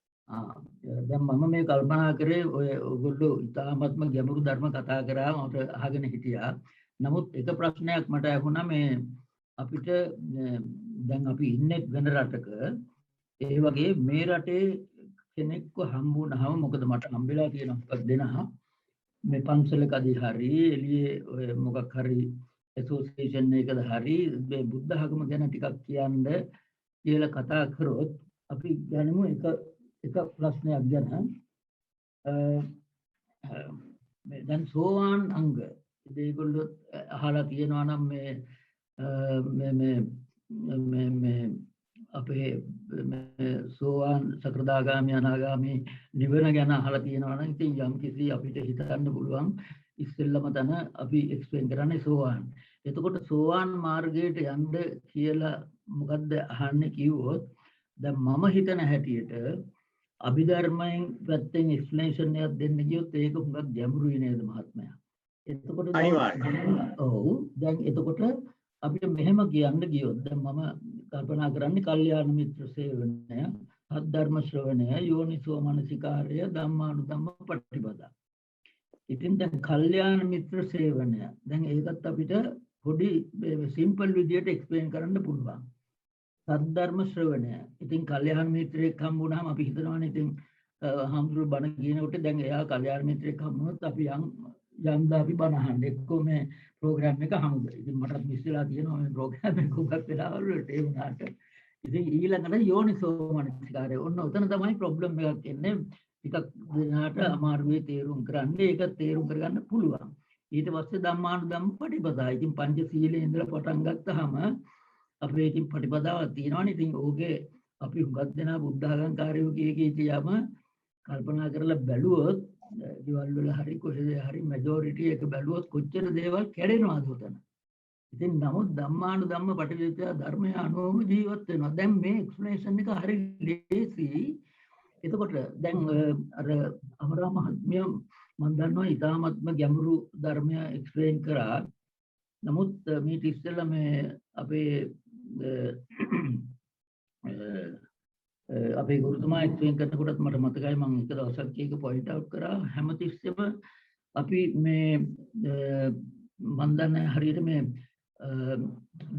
දැන් මම මේ කල්පනා කරේ ඔය ඔයගොල්ලෝ ඉතාමත්ම ගැඹුරු ධර්ම කතා කරා, මට අහගෙන හිටියා. නමුත් එක ප්‍රශ්නයක් මට ඇහුණා, මේ අපිට දැන් අපි ඉන්නේ වෙන රටක, ඒ වගේ මේ රටේ කෙනෙක්ව හම්බුනහම, මොකද මට හම්බෙලා තියෙන දෙනා මේ පන්සලකදී හරි එළියේ ඔය මොකක් හරි ඇසෝසියේෂන් එකකද හරි මේ බුද්ධ ධර්ම ගැන ටිකක් කියන්න කියලා කතා කරොත් අපි ගනිමු එක ප්‍රශ්නයක් ගැන. දැන් සෝවාන් අංග ඒගොල්ලෝ අහලා තියෙනවා නම් මේ අපේ සෝවාන් සකෘදාගාමි අනාගාමි නිවන ගැන අහලා තියෙනවා නම් ඉතින් යම් කිසි අපිට හිතන්න පුළුවන් ඉස්සෙල්ලම තන අපි එක්ස්ප්ලেইন කරන්නේ සෝවාන්. එතකොට සෝවාන් මාර්ගයට යන්න කියලා මොකද්ද අහන්නේ කිව්වොත්, දැන් මම හිතන හැටියට අභිධර්මයෙන් පැත්තෙන් එක්ස්ප්ලනේෂන් එකක් දෙන්න ගියොත් ඒක හුඟක් ගැඹුරුයි නේද මහත්මයා? එතකොට ඔව් දැන් එතකොට අපිට මෙහෙම කියන්න ගියොත්, දැන් මම කල්පනා කරන්නේ කල්යාණ මිත්‍ර සේවනය, සද්ධර්ම ශ්‍රවණය, යෝනිසෝ මනසිකාරය, ධම්මානුධම්ම පටිපදා. ඉතින් දැන් කල්යාණ මිත්‍ර සේවනය, දැන් ඒකත් අපිට පොඩි සිම්පල් විදියට එක්ස්ප්ලেইন කරන්න පුළුවන්. සද්ධර්ම ශ්‍රවණය, ඉතින් කල්යාණ මිත්‍රයෙක් හම්බුනහම අපි හිතනවානේ ඉතින් හම්දුරු බණ කියනකොට දැන් එයා කල්යාණ මිත්‍රයෙක් හම්බුනොත් අපි යම්දා අපි බණ අහන්න එක්කෝ මේ ප්‍රෝග්‍රෑම් එක හමුද. ඉතින් මටත් මිස් වෙලා තියෙනවා මේ ප්‍රෝග්‍රෑම් එක උගක් වෙලාවල් වලට ඒ වුණාට. ඉතින් ඊළඟට යෝනිසෝ මනසිකාරය, ඔන්න උතන තමයි ප්‍රොබ්ලම් එකක් එන්නේ. ටිකක් දෙනාට අමාරුවේ තේරුම් කරන්න, ඒක තේරුම් කරගන්න පුළුවන්. ඊට පස්සේ ධම්මානුධම්ම පටිපදා. ඉතින් පංචශීලයේ ඉඳලා පටන් ගත්තාම අපේ ඉතින් පටිපදාවක් තියෙනවානේ. ඉතින් ඕකේ අපි හුඟක් දෙනා බුද්ධ ආගම්කාරයෝ කියම කල්පනා කරලා බැලුවොත්, ගෙවල් වල හරි කොහෙද හරි මැජොරිටි එක බැලුවොත් කොච්චර දේවල් කැඩෙනවද උතන. ඉතින් නමුත් ධම්මානුධම්ම පටිවිද්‍යා ධර්මය අනුවම ජීවත් වෙනවා. දැන් මේ එක්ස්ප්ලනේෂන් එක හරි ලේසි. එතකොට දැන් අර අමරා මහත්මිය මම දන්නවා ඉතාමත්ම ගැඹුරු ධර්මය එක්ස්ප්ලেইন කරා. නමුත් මේ ඉස්සෙල්ලා මේ අපේ අපේ ගුරුතුමා එක්ස්ප්ලেইন කරනකොටත් මට මතකයි මම එක දවසක් ඒක පොයින්ට් අවුට් කරා හැමතිස්සෙම අපි මේ මන් දන්නේ හරියට මේ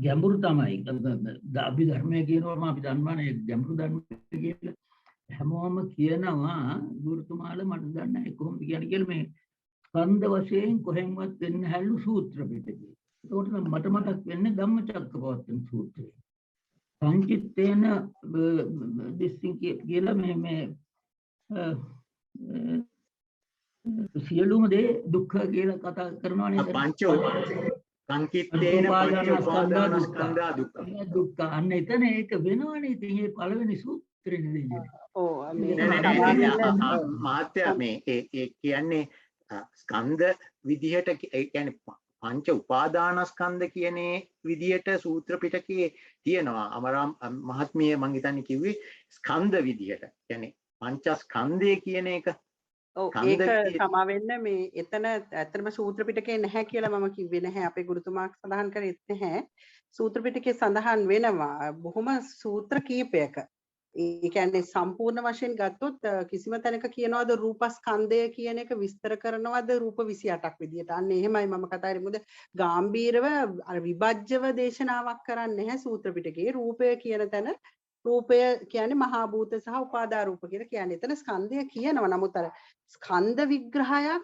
ගැඹුරු තමයි අභිධර්මයේ කියනවාම අපි දන්නවනේ ගැඹුරු ධර්ම කියලා හැමෝම කියනවා ගුරුතුමාලා මට දන්නේ නැහැ කොහොමද කියන්නේ කියලා මේ ස්කන්ධ වශයෙන් කොහෙන්වත් වෙන්නේ හැලු සූත්‍ර පිටකේ. ඒකට මට මතක් වෙන්නේ ධම්මචක්කපවත්තන සූත්‍රය. සංකිට්ඨේන දිස්සින් කියලා මේ සියලුම දේ දුක්ඛ කියලා කතා කරනවානේ.
පංච සංකිට්ඨේන පංච උපාදානස්කන්ධා
දුක්ඛ. අන්න එතන ඒක වෙනවනේ. ඉතින් මේ පළවෙනි සූත්‍රෙ නෙවෙයි.
ඔව්
මහත්තයා මේ ඒ කියන්නේ ස්කන්ධ විදිහට ඒ කියන්නේ පංච උපාදානස්කන්ධ කියන විදිහට සූත්‍ර පිටකයේ තියෙනවා. අමරාම් මහත්මිය මං හිතන්නේ කිව්වේ ස්කන්ධ විදිහට. කියන්නේ පංචස්කන්ධය කියන එක.
ඔව් ඒක සමා වෙන්න මේ එතන ඇත්තටම සූත්‍ර පිටකේ නැහැ කියලා මම කිව්වේ නැහැ. අපේ ගුරුතුමා සඳහන් කරෙත් නැහැ. සූත්‍ර පිටකේ සඳහන් වෙනවා බොහොම සූත්‍ර කීපයක. ඒ කියන්නේ සම්පූර්ණ වශයෙන් ගත්තොත් කිසිම තැනක කියනවාද රූපස්කන්ධය කියන එක විස්තර කරනවාද රූප 28ක් විදියට. අන්න එහෙමයි මම කතා කරේ. මොකද ගාම්භීරව අර විභජ්‍යව දේශනාවක් කරන්නේ නැහැ සූත්‍ර පිටකේ. රූපය කියන තැන රූපය කියන්නේ මහා භූත සහ උපාදා රූප කියලා කියන්නේ. එතන ස්කන්ධය කියනවා. නමුත් අර ස්කන්ධ විග්‍රහයක්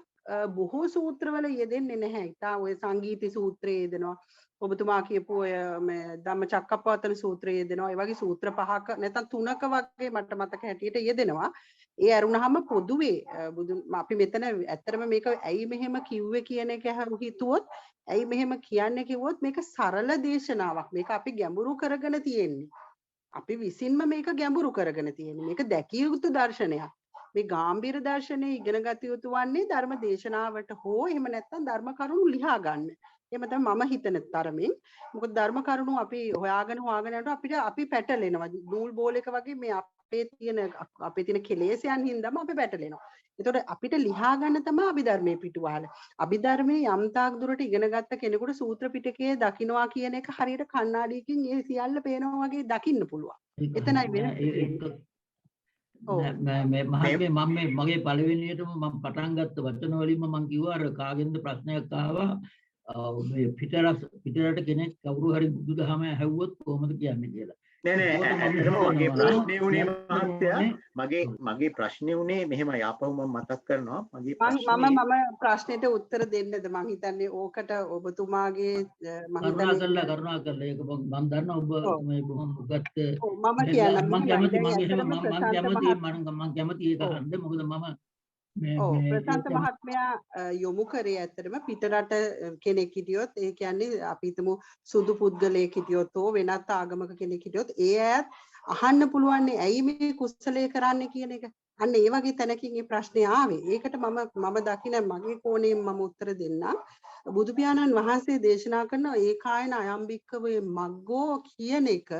බොහෝ සූත්‍රවල යෙදෙන්නේ නැහැ. ඉතා ඔය සංගීති සූත්‍රයේ යෙදෙනවා. ඔබතුමා කියපු ඔය මේ ධම්මචක්කප්පවත්තන සූත්‍රයේ යෙදෙනවා. ඒ වගේ සූත්‍ර 5ක නැත්නම් 3ක වගේ මට මතක හැටියට යෙදෙනවා. ඒ අරුණාම පොදුවේ අපි මෙතන ඇත්තටම මේක ඇයි මෙහෙම කිව්වේ කියන එක හිතුවොත් ඇයි මෙහෙම කියන්නේ කිව්වොත් මේක සරල දේශනාවක්. මේක අපි ගැඹුරු කරගෙන තියෙන්නේ. අපි විසින්ම මේක ගැඹුරු කරගෙන තියෙන්නේ. මේක දැකිය යුතු දර්ශනයක්. මේ ගාම්භීර දර්ශනය ඉගෙන ගත යුතු වන්නේ ධර්ම දේශනාවට හෝ එහෙම නැත්නම් ධර්ම කරුණු ලියා ගන්න. එහෙම තමයි මම හිතන තරමින්. මොකද ධර්ම කරුණු අපි හොයාගෙන යනකොට අපි පැටලෙනවා. නූල් බෝල් එක වගේ මේ අපේ තියෙන කෙලෙසයන් හින්දාම අපි පැටලෙනවා. ඒතකොට අපිට ලියා ගන්න තමයි අභිධර්මයේ පිටුවහල. අභිධර්මයේ යම් තාක් දුරට ඉගෙන ගත්ත කෙනෙකුට සූත්‍ර පිටකයේ දකින්නවා කියන එක හරියට කණ්ණාඩියකින් ඒ සියල්ල පේනවා වගේ දකින්න පුළුවන්. එතනයි වෙන්නේ.
මගේ පළවෙනියටම මම පටන් ගත්ත වචන වලින්ම මම කිව්වා අර කාගෙන්ද ප්‍රශ්නයක් ආවා මේ පිටරට කෙනෙක් කවුරු හරි බුදුදහම ඇහුවොත් කොහොමද කියන්නේ කියලා.
නෑ ඇත්තටම මගේ ප්‍රශ්නේ උනේ මහත්තයා මගේ ප්‍රශ්නේ උනේ මෙහෙමයි ආපහු මම මතක් කරනවා මගේ ප්‍රශ්නේ
මම ප්‍රශ්නෙට උත්තර දෙන්නද මම හිතන්නේ ඕකට ඔබතුමාගේ මම
හිතන්නේ කරුණාකරලා ඒක මම දන්නවා ඔබ මේ බොහොම උගත්
මම කියන්න
මම කැමති ඒක අහන්න මොකද මම
ප්‍රශාන්ත මහත්මයා යොමු කරේ ඇත්තටම පිටරට කෙනෙක් හිටියොත් ඒ කියන්නේ අපි හිතමු සුදු පුද්ගලයෙක් හිටියොත් හෝ වෙනත් ආගමක කෙනෙක් හිටියොත් ඒ අයත් අහන්න පුළුවන් ඇයි මේ කුසලයේ කරන්නේ කියන එක. අන්න ඒ වගේ තැනකින් මේ ප්‍රශ්නේ ආවේ. ඒකට මම දකින මගේ කෝණයෙන් මම උත්තර දෙන්නම්. බුදු පියාණන් වහන්සේ දේශනා කරන ඒකායන අයම්බික්කවේ මග්ගෝ කියන එක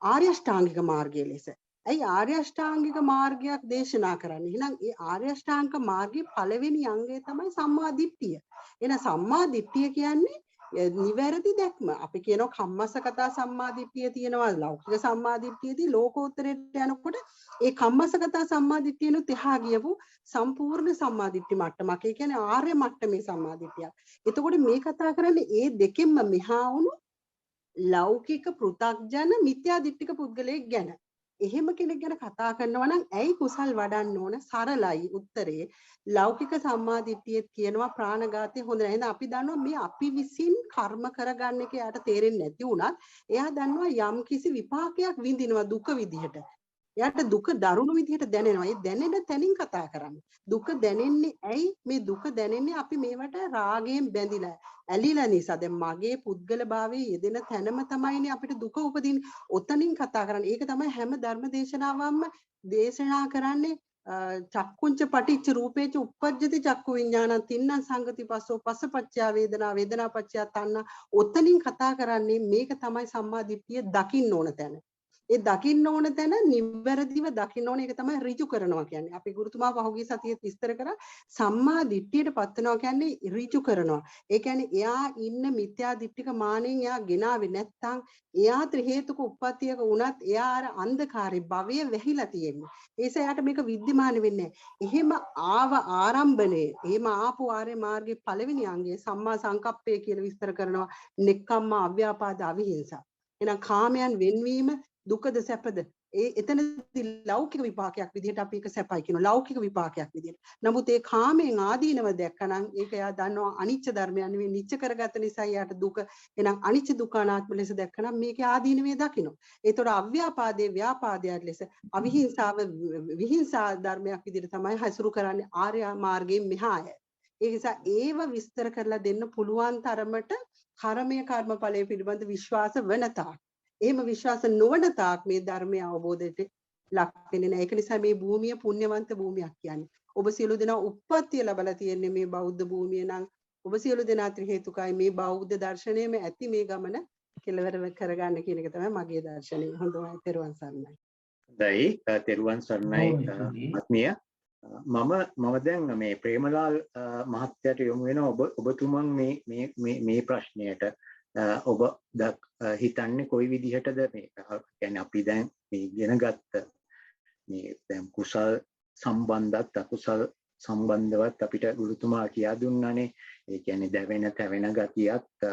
ආර්ය අෂ්ටාංගික මාර්ගය ලෙස. ඇයි ආර්ය අෂ්ටාංගික මාර්ගයක් දේශනා කරන්නේ? එහෙනම් ඒ ආර්ය අෂ්ටාංගික මාර්ගයේ පළවෙනි අංගය තමයි සම්මා දිට්ඨිය. එහෙනම් සම්මා දිට්ඨිය කියන්නේ නිවැරදි දැක්ම. අපි කියනවා කම්මස්සගතා සම්මා දිට්ඨිය තියෙනවා, ලෞකික සම්මා දිට්ඨියදී ලෝකෝත්තරයට යනකොට ඒ කම්මස්සගතා සම්මා දිට්ඨියනොත් එහා ගියපු සම්පූර්ණ සම්මා දිට්ඨි මට්ටමක්. ඒ කියන්නේ ආර්ය මට්ටමේ සම්මා දිට්ඨියක්. එතකොට මේ කතා කරන්නේ ඒ දෙකෙන්ම මෙහා වුණු ලෞකික පෘථග්ජන මිත්‍යා දිට්ඨික පුද්ගලයෙක් ගැන. එහෙම කෙනෙක් ගැන කතා කරනවා නම් ඇයි කුසල් වඩන්න ඕන? සරලයි උත්තරේ. ලෞකික සම්මාදිට්ඨියෙත් කියනවා ප්‍රාණඝාතය හොඳ නැහැ. එහෙනම් අපි දන්නවා මේ අපි විසින් කර්ම කරගන්න එක යාට තේරෙන්නේ නැති වුණත් එයා දන්නවා යම් කිසි විපාකයක් විඳිනවා දුක විදිහට. එයාට දුක දරුණු විදිහට දැනෙනවා. ඒ දැනෙන තැනින් කතා කරන්නේ. දුක දැනෙන්නේ ඇයි? මේ දුක දැනෙන්නේ අපි මේවට රාගයෙන් බැඳිලා ඇලිලා නිසා. දැන් මගේ පුද්ගල භාවයේ යෙදෙන තැනම තමයිනේ අපිට දුක උපදින්නේ. ඔතනින් කතා කරන්නේ. ඒක තමයි හැම ධර්ම දේශනාවක්ම දේශනා කරන්නේ. චක්කුංච පටිච්ච රූපේච උප්පජ්ජති චක්කු විඥානං තින්නම් සංගති පස්සෝ පස්සපච්චය වේදනා වේදනාපච්චය තණ්හා. ඔතනින් කතා කරන්නේ මේක තමයි සම්මා දිට්ඨිය දකින්න ඕන තැන. ඒ දකින්න ඕන තැන නිවැරදිව දකින්න ඕන එක තමයි ඍජු කරනවා කියන්නේ. අපි ගුරුතුමා පහුගිය සතියේ විස්තර කරා සම්මා දිට්ඨියට පත් වෙනවා කියන්නේ ඍජු කරනවා. ඒ කියන්නේ එයා ඉන්න මිත්‍යා දිට්ඨික මානෙන් එයා ගෙනාවේ නැත්තම් එයා ත්‍රි හේතුක උප්පත්තියක වුණත් එයා අර අන්ධකාරේ භවයේ වැහිලා තියෙන්නේ. ඒ නිසා එයාට මේක විද්‍යමාන වෙන්නේ නැහැ. එහෙම ආව ආරම්භනේ, එහෙම ආපු ආර්ය මාර්ගයේ පළවෙනි අංගය සම්මා සංකප්පය කියලා විස්තර කරනවා. නෙක්ඛම්ම අව්‍යාපාද අවිහිංසා. එහෙනම් කාමයන් වෙන්වීම දුකද සැපද? එතනදී ලෞකික විපාකයක් විදිහට අපි ඒක සැපයි කියනවා. ලෞකික විපාකයක් විදිහට. නමුත් ඒ කාමයෙන් ආදීනව දැක්කනම් ඒක එයා දන්නවා අනිච්ච ධර්මයන් නෙවෙයි නිච්ච කරගත නිසා එයාට දුක. එහෙනම් අනිච්ච දුක්ඛ අනාත්ම ලෙස දැක්කනම් මේකේ ආදීනවේ දකින්න. ඒතකොට අව්‍යාපාදයේ ව්‍යාපාදයක් ලෙස අවිහිංසාව විහිංසා ධර්මයක් විදිහට තමයි හසුරු කරන්නේ ආර්ය මාර්ගයෙන් මෙහාය. ඒ නිසා ඒව විස්තර කරලා දෙන්න පුළුවන් තරමට කර්මය කර්මඵලයේ පිළිබඳ විශ්වාස වෙනතා. එහෙම විශ්වාස නොවන තාක් මේ ධර්මය අවබෝධයට ලක් වෙන්නේ නැහැ. ඒක නිසා මේ භූමිය පුණ්‍යවන්ත භූමියක් කියන්නේ. ඔබ සියලු දෙනා උප්පත්තිය ලැබලා තියෙන්නේ මේ බෞද්ධ භූමිය නම් ඔබ සියලු දෙනා ත්‍රි හේතුකයි මේ බෞද්ධ දර්ශනයේම ඇති මේ ගමන කෙලවර කරගන්න කියන එක තමයි මගේ දර්ශනය. හොඳයි තෙරුවන් සරණයි.
හොඳයි තෙරුවන් සරණයි ආත්මීය. මම දැන් මේ ප්‍රේමලාල් මහත්තයාට යොමු වෙනවා ඔබතුමන් මේ ප්‍රශ්නයට ඔබ හිතන්නේ කොයි විදිහටද මේ කියන්නේ අපි දැන් මේ ඉගෙන ගත්ත මේ දැන් කුසල් සම්බන්ධත් අකුසල් සම්බන්ධවත් අපිට ගුරුතුමා කියා දුන්නානේ. ඒ කියන්නේ දැවෙන තැවෙන ගතියත්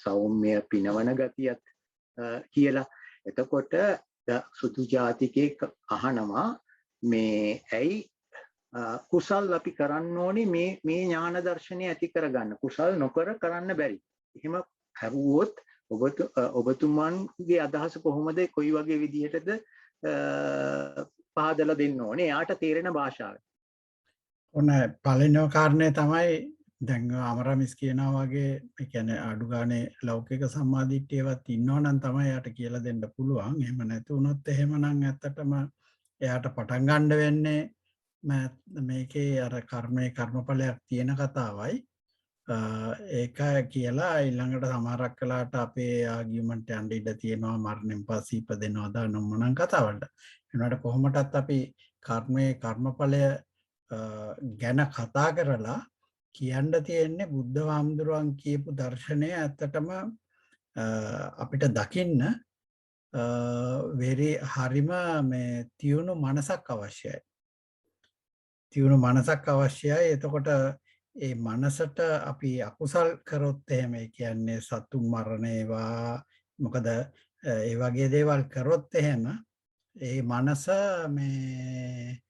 සෞම්‍ය පිනවන ගතියත් කියලා. එතකොට සුදු ජාතිකයෙක් අහනවා මේ ඇයි කුසල් අපි කරන්න ඕනේ මේ ඥාන දර්ශනය ඇති කරගන්න කුසල් නොකර කරන්න බැරි. එහෙම හැරුවොත් ඔබතුමන්ගේ අදහස කොහොමද කොයි වගේ විදිහටද පහදලා දෙන්න ඕනේ එයාට තේරෙන භාෂාවෙන්.
ඔන්න පළවෙනිම කාරණේ තමයි දැන් අමරමිස් කියනවා වගේ ඒ කියන්නේ අඩු ගානේ ලෞකික සම්මාදිට්ඨියවත් ඉන්නෝ නම් තමයි යාට කියලා දෙන්න පුළුවන්. එහෙම නැති වුණොත් එහෙමනම් ඇත්තටම එයාට පටන් ගන්න වෙන්නේ මේකේ අර කර්මයේ කර්මඵලයක් තියෙන කතාවයි. ඒක කියලා ඊළඟට සමහරක් කලාට අපේ ආගියුමන්ට් යන්න ඉඩ තියෙනවා මරණයෙන් පස්සේ ඉපදෙනවා දාන මොනං කතාවලට. එනවාට කොහොමටත් අපි කර්මයේ කර්මඵලය ගැන කතා කරලා කියන්න තියෙන්නේ බුද්ධ වහන්දුරුවන් කියපු දර්ශනය ඇත්තටම අපිට දකින්න හරිම මේ තියුණු මනසක් අවශ්‍යයි. තියුණු මනසක් අවශ්‍යයි. එතකොට ඒ මනසට අපි අකුසල් කරොත් එහෙම ඒ කියන්නේ සතුන් මරණ ඒවා මොකද ඒ වගේ දේවල් කරොත් එහෙම ඒ මනස මේ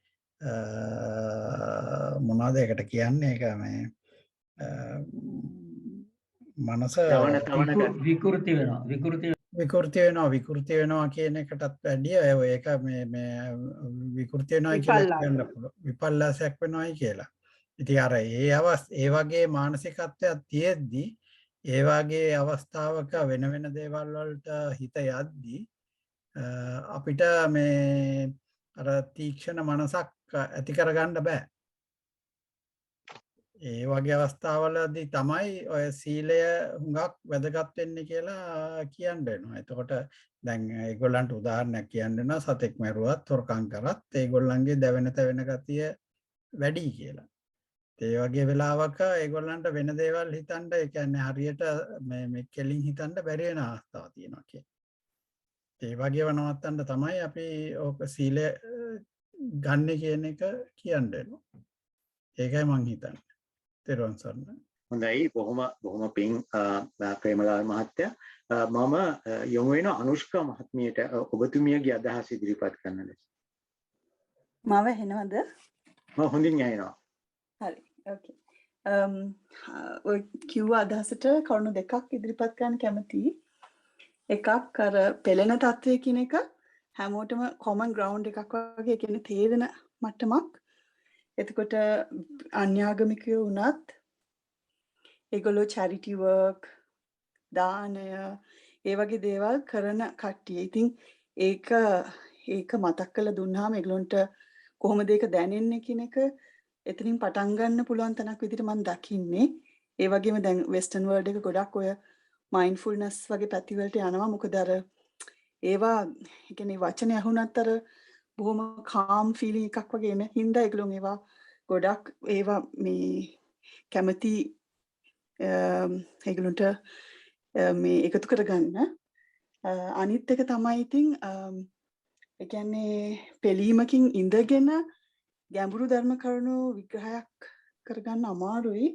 මොනවද ඒකට කියන්නේ ඒක මේ මනස විකෘති වෙනවා කියන එකටත් වැඩිය ඒක මේ විකෘති වෙනවා කියලා කියන්න පුළුවන් විපල්ලාසයක් වෙනවායි කියලා. ඉතින් අර ඒ වගේ මානසිකත්වයක් තියෙද්දි ඒ වගේ අවස්ථාවක වෙන වෙන දේවල් වලට හිත යද්දි අපිට මේ අර තීක්ෂණ මනසක් ඇති කරගන්න බෑ. ඒ වගේ අවස්ථාවලදී තමයි ඔය සීලය හුඟක් වැදගත් වෙන්නේ කියලා කියන්න වෙනවා. එතකොට දැන් ඒගොල්ලන්ට උදාහරණයක් කියන්න වෙනවා සතෙක් මරුවත් හොරකම් කරත් ඒගොල්ලන්ගේ දැවෙන තැවෙන ගතිය වැඩි කියලා. ඒ වගේ වෙලාවක ඒගොල්ලන්ට වෙන දේවල් හිතන්න ඒ කියන්නේ හරියට මේ කෙලින් හිතන්න බැරි වෙන අවස්ථා තියෙනවා කියන්නේ. ඒ වගේව නවත්තන්න තමයි අපි ඕක සීලය ගන්න කියන එක කියන්න වෙනවා. ඒකයි මං හිතන්නේ. තෙරුවන් සරණයි.
හොඳයි බොහොම පිං ප්‍රේමලාල් මහත්තයා. මම යොමු වෙන අනුෂ්කා මහත්මියට ඔබතුමියගේ අදහස් ඉදිරිපත් කරන්න ලෙස.
මම එනවද?
මම හොඳින් ඇහෙනවා.
හරි. ඕකේ. ඔය කිව්ව අදහසට කරුණු දෙකක් ඉදිරිපත් කරන්න කැමතියි. එකක් අර පෙළෙන තත්වය කියන එක හැමෝටම common ground එකක් වගේ කියන්නේ තේරෙන මට්ටමක්. එතකොට අන්‍යාගමිකයෝ වුණත් ඒගොල්ලෝ charity work දානය ඒ වගේ දේවල් කරන කට්ටිය. ඉතින් ඒක මතක් කරලා දුන්නාම ඒගොල්ලන්ට කොහොමද ඒක දැනෙන්නේ කියන එක එතනින් පටන් ගන්න පුළුවන් තැනක් විදිහට මම දකින්නේ. ඒ වගේම දැන් වෙස්ටර්න් වර්ල්ඩ් එක ගොඩක් ඔය මයින්ඩ්ෆුල්නස් වගේ පැති වලට යනවා. මොකද අර ඒවා ඒ කියන්නේ වචන ඇහුණත් අර බොහොම කාම් ෆීලිං එකක් වගේ එන හින්දා ඒගොල්ලෝ ඒවා ගොඩක් ඒවා මේ කැමති ඒගොල්ලන්ට මේ එකතු කරගන්න. අනිත් එක තමයි ඉතින් ඒ කියන්නේ පෙළීමකින් ඉඳගෙන ගැඹුරු ධර්ම කරුණු විග්‍රහයක් කරගන්න අමාරුයි.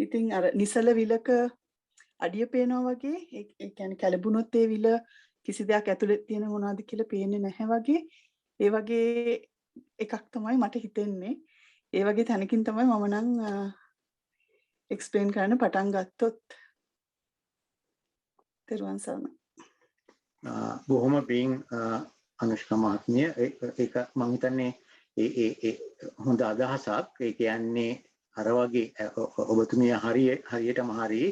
ඉතින් අර නිසල විලක අඩිය පේනවා වගේ ඒ කියන්නේ කැළඹුණොත් ඒ විල කිසි දෙයක් ඇතුලේ තියෙන මොනවද කියලා පේන්නේ නැහැ වගේ ඒ වගේ එකක් තමයි මට හිතෙන්නේ. ඒ වගේ තැනකින් තමයි මම නම් එක්ස්ප්ලেইন කරන්න පටන් ගත්තොත්. තෙරුවන් සරණයි.
බොහොම පිං අනුෂ්කා මහත්මිය ඒක මම හිතන්නේ ඒ හොඳ අදහසක්. ඒ කියන්නේ අර වගේ ඔබතුමිය හරියටම හරි.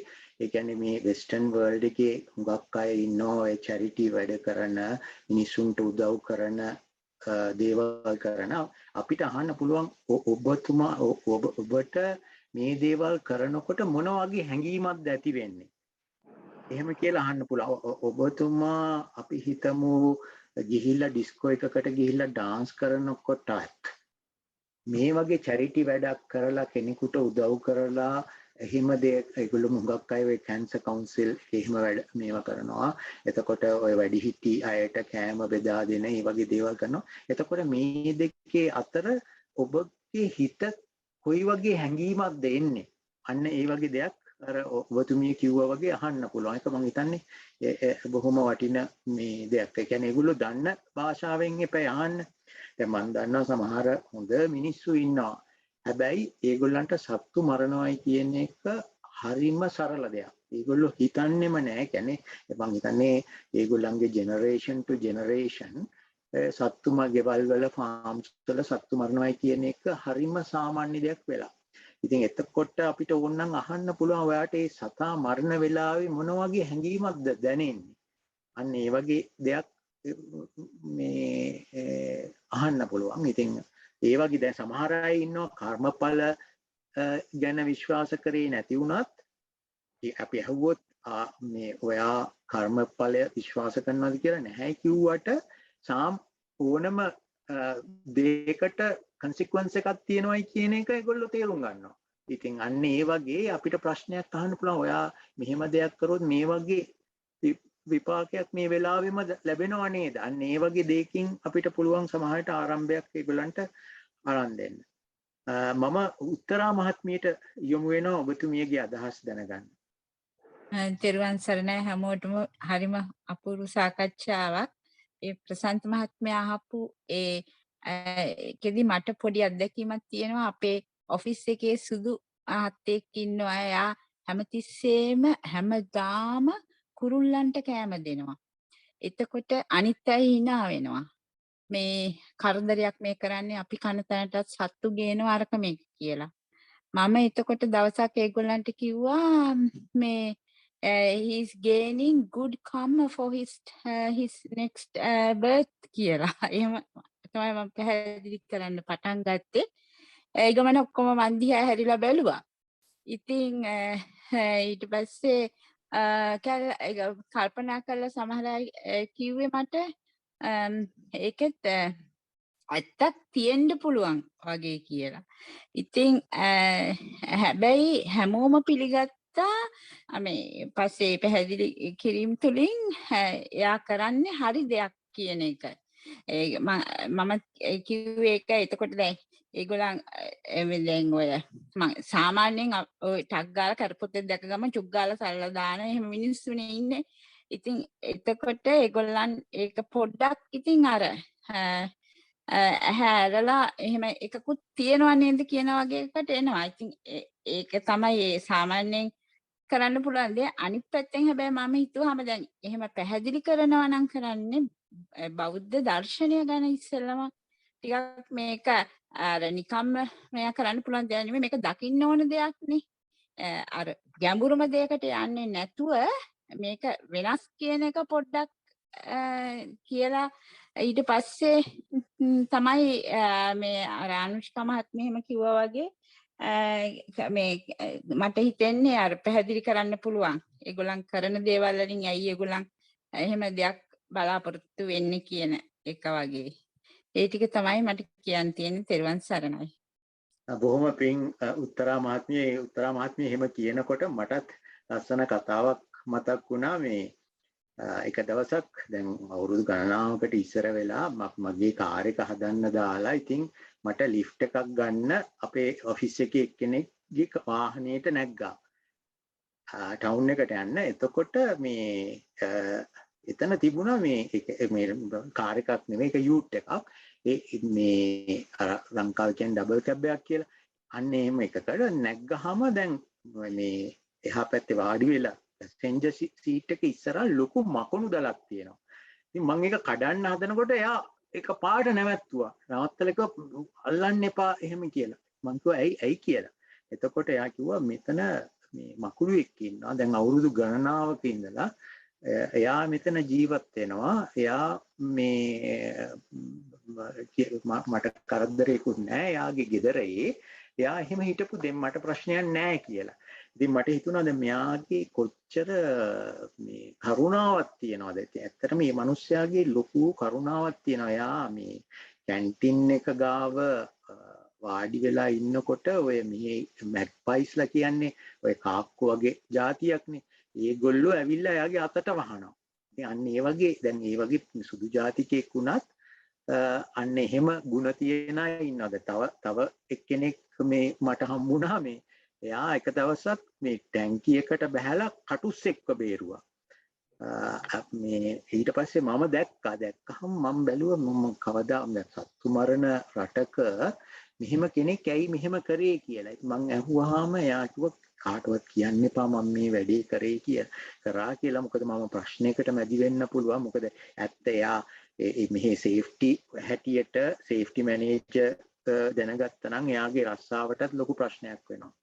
ඒ කියන්නේ මේ වෙස්ටර්න් වර්ල්ඩ් එකේ හුඟක් අය ඉන්නවා ඒ චැරිටි වැඩ කරන මිනිසුන්ට උදව් කරන දේවල් කරන අපිට අහන්න පුළුවන් ඔබතුමා ඔබට මේ දේවල් කරනකොට මොන වගේ හැඟීමක්ද ඇති වෙන්නේ? එහෙම කියලා අහන්න පුළුවන්. ඔබතුමා අපි හිතමු ගිහිල්ලා ඩිස්කෝ එකකට ගිහිල්ලා ඩාන්ස් කරනකොටත් මේ වගේ චැරිටි වැඩක් කරලා කෙනෙකුට උදව් කරලා එහෙම දෙයක් ඒගොල්ලෝ මුගක් අය ඔය කැන්සර් කවුන්සිල් එහෙම වැඩ මේවා කරනවා. එතකොට ඔය වැඩිහිටි අයට කෑම බෙදා දෙන මේ වගේ දේවල් කරනවා. එතකොට මේ දෙකේ අතර ඔබගේ හිත කොයි වගේ හැඟීමක්ද එන්නේ? අන්න ඒ වගේ දෙයක් අර ඔබතුමිය කිව්වා වගේ අහන්න පුළුවන්. ඒක මම හිතන්නේ බොහොම වටින මේ දෙයක්. ඒ කියන්නේ ඒගොල්ලෝ දන්න භාෂාවෙන් එපා අහන්න. දැන් මම දන්නවා සමහර හොඳ මිනිස්සු ඉන්නවා. හැබැයි ඒගොල්ලන්ට සත්තු මරණවයි කියන එක හරිම සරල දෙයක්. ඒගොල්ලෝ හිතන්නේම නැහැ. කියන්නේ මම හිතන්නේ ඒගොල්ලන්ගේ ජෙනරේෂන් ටු ජෙනරේෂන් සත්තුම ගෙවල් වල ෆාම්ස් වල සත්තු මරණවයි කියන එක හරිම සාමාන්‍ය දෙයක් වෙලා. ඉතින් එතකොට අපිට ඕනනම් අහන්න පුළුවන් ඔයාට මේ සතා මරණ වෙලාවේ මොන වගේ හැඟීමක්ද දැනෙන්නේ? අන්න ඒ වගේ දෙයක් මේ අහන්න පුළුවන්. ඉතින් ඒ වගේ දැන් සමහර අය ඉන්නවා කර්මඵල ගැන විශ්වාස කරේ නැති වුණත් අපි අහුවොත් මේ ඔයා කර්මඵල විශ්වාස කරනවාද කියලා නැහැ කිව්වට ඕනම දෙයකට කන්සික්වන්ස් එකක් තියෙනවායි කියන එක ඒගොල්ලෝ තේරුම් ගන්නවා. ඉතින් අන්න ඒ වගේ අපිට ප්‍රශ්නයක් අහන්න පුළුවන් ඔයා මෙහෙම දෙයක් කරොත් මේ වගේ විපාකයක් මේ වෙලාවෙම ලැබෙනව නේද? අන්න ඒ වගේ දෙයකින් අපිට පුළුවන් සමහරට ආරම්භයක් ඒගොල්ලන්ට අරන් දෙන්න. මම උත්තරා මහත්මියට යොමු වෙනවා ඔබතුමියගේ අදහස් දැනගන්න.
තෙරුවන් සරණයි හැමෝටම. හරිම අපූර්ව සාකච්ඡාවක්. ඒ ප්‍රසන්ත මහත්මයා අහපු ඒකෙදි මට පොඩි අත්දැකීමක් තියෙනවා. අපේ ඔෆිස් එකේ සුදු මහත්තයෙක් ඉන්නවා. එයා හැමතිස්සෙම හැමදාම කුරුල්ලන්ට කෑම දෙනවා. එතකොට අනිත් අය hina වෙනවා. මේ කරදරයක් මේ කරන්නේ අපි කන තැනටත් සත්තු ගේනවා අරක මේක කියලා. මම එතකොට දවසක් ඒගොල්ලන්ට කිව්වා මේ he's gaining good karma for his next birth කියලා. එහෙම තමයි මම පැහැදිලි කරන්න පටන් ගත්තේ. ඒ ගමන ඔක්කොම මන් දිහා හැරිලා බැලුවා. ඉතින් ඊට පස්සේ කල්පනා කරලා සමහර අය කිව්වේ මට ඒකෙත් ඇත්තක් තියෙන්න පුළුවන් වගේ කියලා. ඉතින් හැබැයි හැමෝම පිළිගත්තා මේ පස්සේ පැහැදිලි කිරීම තුලින් එයා කරන්නේ හරි දෙයක් කියන එක. මම කිව්වේ ඒක. එතකොට දැන් ඒගොල්ලන් දැන් ඔය සාමාන්‍යයෙන් ඔය ටක් ගාලා කරපොතේ දැක ගම චුක් ගාලා සල්ලා දාන එහෙම මිනිස්සුනේ ඉන්නේ. ඉතින් එතකොට ඒගොල්ලන් ඒක පොඩ්ඩක් ඉතින් අර ඇහැරලා එහෙම එකකුත් තියනවා නේද කියන වගේ එකට එනවා. ඉතින් ඒක තමයි ඒ සාමාන්‍යයෙන් කරන්න පුළුවන් දේ. අනිත් පැත්තෙන් හැබැයි මම හිතුවාම දැන් එහෙම පැහැදිලි කරනවා නම් කරන්නේ බෞද්ධ දර්ශනය ගැන ඉස්සෙල්ලම ටිකක් මේක අර නිකම්ම මෙයා කරන්න පුළුවන් දෙයක් නෙමෙයි. මේක දකින්න ඕන දෙයක් නේ. අර ගැඹුරුම දෙයකට යන්නේ නැතුව මේක වෙනස් කියන එක පොඩ්ඩක් කියලා ඊට පස්සේ තමයි මේ අර අනුෂ්කා මහත්මිය එහෙම කිව්වා වගේ මේ මට හිතෙන්නේ අර පැහැදිලි කරන්න පුළුවන්. ඒගොල්ලන් කරන දේවල් වලින් ඇයි ඒගොල්ලන් එහෙම දෙයක් බලාපොරොත්තු වෙන්නේ කියන එක වගේ. ඒ ටික තමයි මට කියන්න තියෙන්නේ. තෙරුවන් සරණයි.
බොහොම පිං උත්තරා මහත්මිය එහෙම කියනකොට මටත් ලස්සන කතාවක් මතක් වුණා. මේ එක දවසක් දැන් අවුරුදු ගණනාවකට ඉස්සර වෙලා මගේ කාර් එක හදන්න දාලා ඉතින් මට ලිෆ්ට් එකක් ගන්න අපේ ඔෆිස් එකේ එක්කෙනෙක්ගේ වාහනේට නැග්ගා. ටවුන් එකට යන්න. එතකොට මේ එතන තිබුණා මේ කාර් එකක් නෙමෙයි, ඒක යූට් එකක්. මේ අර ලංකාවේ කියන්නේ ඩබල් කැබ් එකක් කියලා. අන්න එහෙම එකකට නැග්ගහම දැන් මේ එහා පැත්තේ වාඩි වෙලා පැසෙන්ජර් සීට් එක ඉස්සරහා ලොකු මකුණු දලක් තියෙනවා. ඉතින් මම ඒක කඩන්න හදනකොට එයා ඒක පාට නැවැත්තුවා. නවත්තලක අල්ලන්න එපා එහෙම කියලා. මං කිව්වා ඇයි කියලා. එතකොට එයා කිව්වා මෙතන මේ මකුළුවෙක් ඉන්නවා. දැන් අවුරුදු ගණනාවක ඉඳලා එයා මෙතන ජීවත් වෙනවා. එයා මේ මට කරදරයක්වත් නැහැ. එයාගේ ගෙදරේ එයා එහෙම හිටපු දෙම් මට ප්‍රශ්නයක් නැහැ කියලා. ඉතින් මට හිතුණා දැන් මෙයාගේ කොච්චර මේ කරුණාවක් තියනවද. ඇත්තටම මේ මිනිස්යාගේ ලොකු කරුණාවක් තියෙනවා. එයා මේ කැන්ටින් එක ගාව වාඩි වෙලා ඉන්නකොට ඔය මේ මැග්පයිස්ලා කියන්නේ ඔය කාක්කු වගේ జాතියක්නේ. ඒගොල්ලෝ ඇවිල්ලා එයාගේ අතට වහනවා. ඉතින් අන්න ඒ වගේ දැන් ඒ වගේ සුදු జాතිකෙක් වුණත් අන්න එහෙම ಗುಣ තියන අය ඉන්නවද? තව එක්කෙනෙක් මේ මට හම්බුණා මේ එයා එක දවසක් මේ ටැංකියකට බහැලා කටුස්සෙක්ව බේරුවා. මේ ඊට පස්සේ මම දැක්කහම මම බැලුවා මම කවදා සත්තු මරණ රටක මෙහෙම කෙනෙක් ඇයි මෙහෙම කරේ කියලා. මං ඇහුවාම එයා කිව්වා කාටවත් කියන්න එපා මම මේ වැඩේ කරා කියලා. මොකද මම ප්‍රශ්නයකට මැදි වෙන්න පුළුවන්. මොකද ඇත්ත එයා මෙහි සේෆ්ටි හැටියට සේෆ්ටි මැනේජර් දැනගත්තා නම් එයාගේ රස්සාවටත් ලොකු ප්‍රශ්නයක් වෙනවා.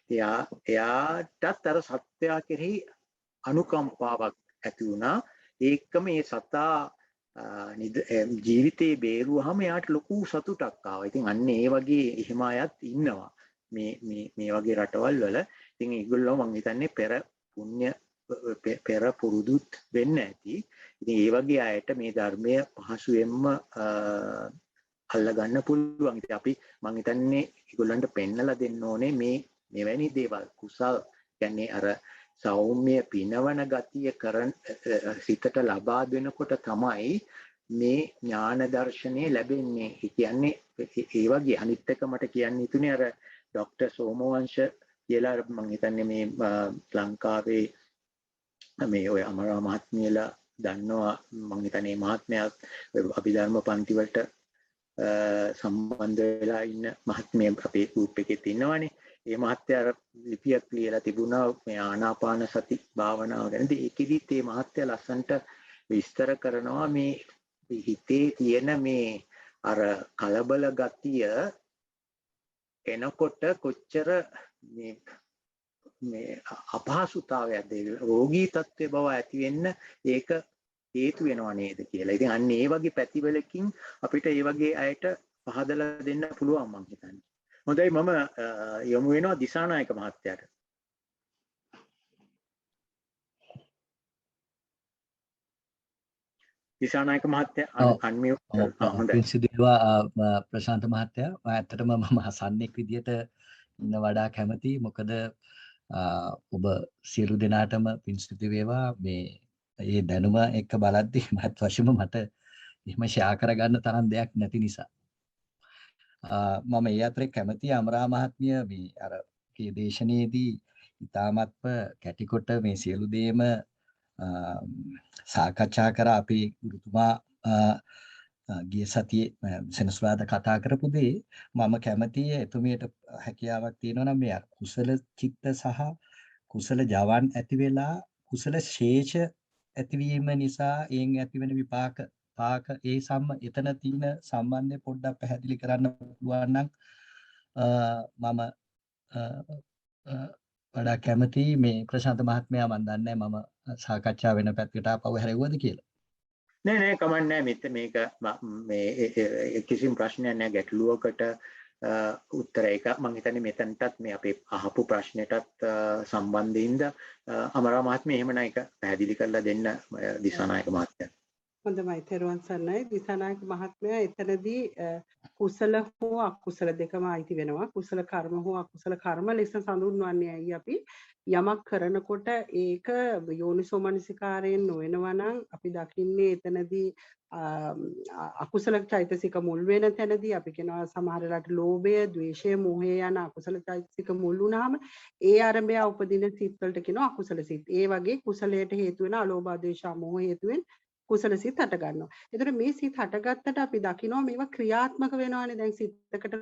එයාටත් අර සත්‍යය කෙරෙහි අනුකම්පාවක් ඇති වුණා. ඒකම මේ සතා ජීවිතේ බේරුවාම එයාට ලොකු සතුටක් ආවා. ඉතින් අන්න ඒ වගේ එහෙම අයත් ඉන්නවා මේ වගේ රටවල් වල. ඉතින් ඒගොල්ලෝ මං හිතන්නේ පෙර පුරුදුත් වෙන්න ඇති. ඉතින් ඒ වගේ අයට මේ ධර්මය පහසුවෙන්ම අල්ල ගන්න පුළුවන්. ඉතින් අපි මං හිතන්නේ ඒගොල්ලන්ට පෙන්නලා දෙන්න ඕනේ මෙවැනි දේවල් කුසල් කියන්නේ අර සෞම්‍ය පිනවන ගතිය සිතට ලබා දෙනකොට තමයි මේ ඥාන දර්ශනය ලැබෙන්නේ. ඒ කියන්නේ ඒ වගේ අනිත් එක මට කියන්න හිතුනේ අර ડોક્ટર සෝමවංශ කියලා මම හිතන්නේ මේ ලංකාවේ මේ ඔය අමරා මහත්මියලා දන්නවා. මම හිතන්නේ මහත්මයා අභිධර්ම පන්ති වලට සම්බන්ධ වෙලා ඉන්න මහත්මිය අපේ ගෲප් එකේ ඉන්නවනේ. ඒ මහත්ය ලිපියක් ලියලා තිබුණා මේ ආනාපාන සති භාවනාව ගැන. ඒකෙදිත් මේ මහත්ය ලස්සන්ට විස්තර කරනවා මේ හිතේ තියෙන මේ අර කලබල ගතිය එනකොට කොච්චර මේ අපහසුතාවයක්ද රෝගී තත්ත්වයේ බව ඇති වෙන්න ඒක හේතු වෙනවා නේද කියලා. ඉතින් අන්න ඒ වගේ පැතිවලකින් අපිට ඒ වගේ අයට පහදලා දෙන්න පුළුවන් මං හිතන්නේ. හොඳයි මම යොමු වෙනවා දිසානායක මහත්තයාට. දිසානායක මහත්තයා අන්මියුට්.
හොඳයි. සිදුවා ප්‍රශාන්ත මහත්තයා ඇත්තටම මම අසන්නෙක් විදියට ඉන්න වඩා කැමතියි. මොකද ඔබ සියලු දෙනාටම පින් සිදු වේවා. මේ දැනුම එක්ක බලද්දී මහත් වශයෙන්ම මට එහෙම ෂෙයා කරගන්න තරම් දෙයක් නැති නිසා මම ඒ අතරේ කැමති අමරා මහත්මිය මේ අර කී දේශනයේදී ඉතාමත්ම කැටිකොට මේ සියලු දේම සාකච්ඡා කර අපේ ගුරුතුමා ගිය සතියේ සෙනසුරාදා කතා කරපු දේ මම කැමතියි එතුමියට හැකියාවක් තියෙනවා නම් මේ කුසල චිත්ත සහ කුසල ජවන් ඇති වෙලා කුසල ශේෂ ඇතිවීම නිසා එයින් ඇතිවෙන විපාක ඒ එතන තියෙන සම්බන්ධය පොඩ්ඩක් පැහැදිලි කරන්න පුළුවන් නම් මම වඩා කැමතියි. මේ ප්‍රශාන්ත මහත්මයා මම දන්නේ මම සාකච්ඡා වෙන පැත්තකට ආපහු හැරෙව්වද කියලා.
නෑ කමන්නේ මේක මේ කිසිම ප්‍රශ්නයක් නෑ. ගැටලුවකට උත්තර එක මම හිතන්නේ මෙතනටත් මේ අපේ අහපු ප්‍රශ්නෙටත් සම්බන්ධින්ද අමරා මහත්මිය එහෙම නෑ එක පැහැදිලි කරලා දෙන්න දිසානායක මහත්තයා.
හොඳයි තෙරුවන් සරණයි දිසානායක මහත්මයා එතනදී කුසල හෝ අකුසල දෙකම අයිති වෙනවා කුසල කර්ම හෝ අකුසල කර්ම ලෙස සඳහන්වන්නේ ඇයි අපි යමක් කරනකොට ඒක යෝනිසෝමනසිකාරයෙන් නොවනවා නම් අපි දකින්නේ එතනදී අකුසල චෛතසික මුල් වෙන තැනදී අපි කියනවා සමහර වෙලාවට ලෝභය, ද්වේෂය, මෝහය යන අකුසල චෛතසික මුල් වුණාම ඒ ආරම්භය උපදින සිත් වලට කියනවා අකුසල සිත්. ඒ වගේ කුසලයට හේතු වෙන අලෝභ, ද්වේෂ, මෝහ හේතුවෙන් කුසල සිත් හට ගන්නවා. ඒතර මේ සිත් හටගත්තට අපි දකිනවා මේවා ක්‍රියාත්මක වෙනවානේ. දැන් සිතකට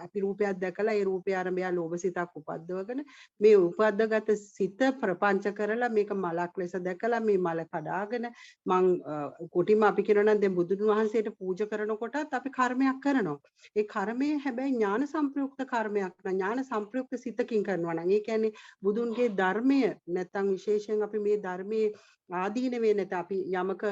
අපි රූපයක් දැකලා ඒ රූපය ආරම්භය ලෝභ සිතක් උපද්දවගෙන මේ උපද්දගත සිත ප්‍රපංච කරලා මේක මලක් ලෙස දැකලා මේ මල කඩාගෙන මං කොටිම අපි කියනවා නම් දැන් බුදුන් වහන්සේට පූජා කරනකොටත් අපි කර්මයක් කරනවා. ඒ කර්මය හැබැයි ඥාන සංප්‍රයුක්ත කර්මයක් නා ඥාන සංප්‍රයුක්ත සිතකින් කරනවා නම් ඒ කියන්නේ බුදුන්ගේ ධර්මය නැත්නම් විශේෂයෙන් අපි මේ ධර්මයේ ආදීනවේ නැත්නම් අපි යමක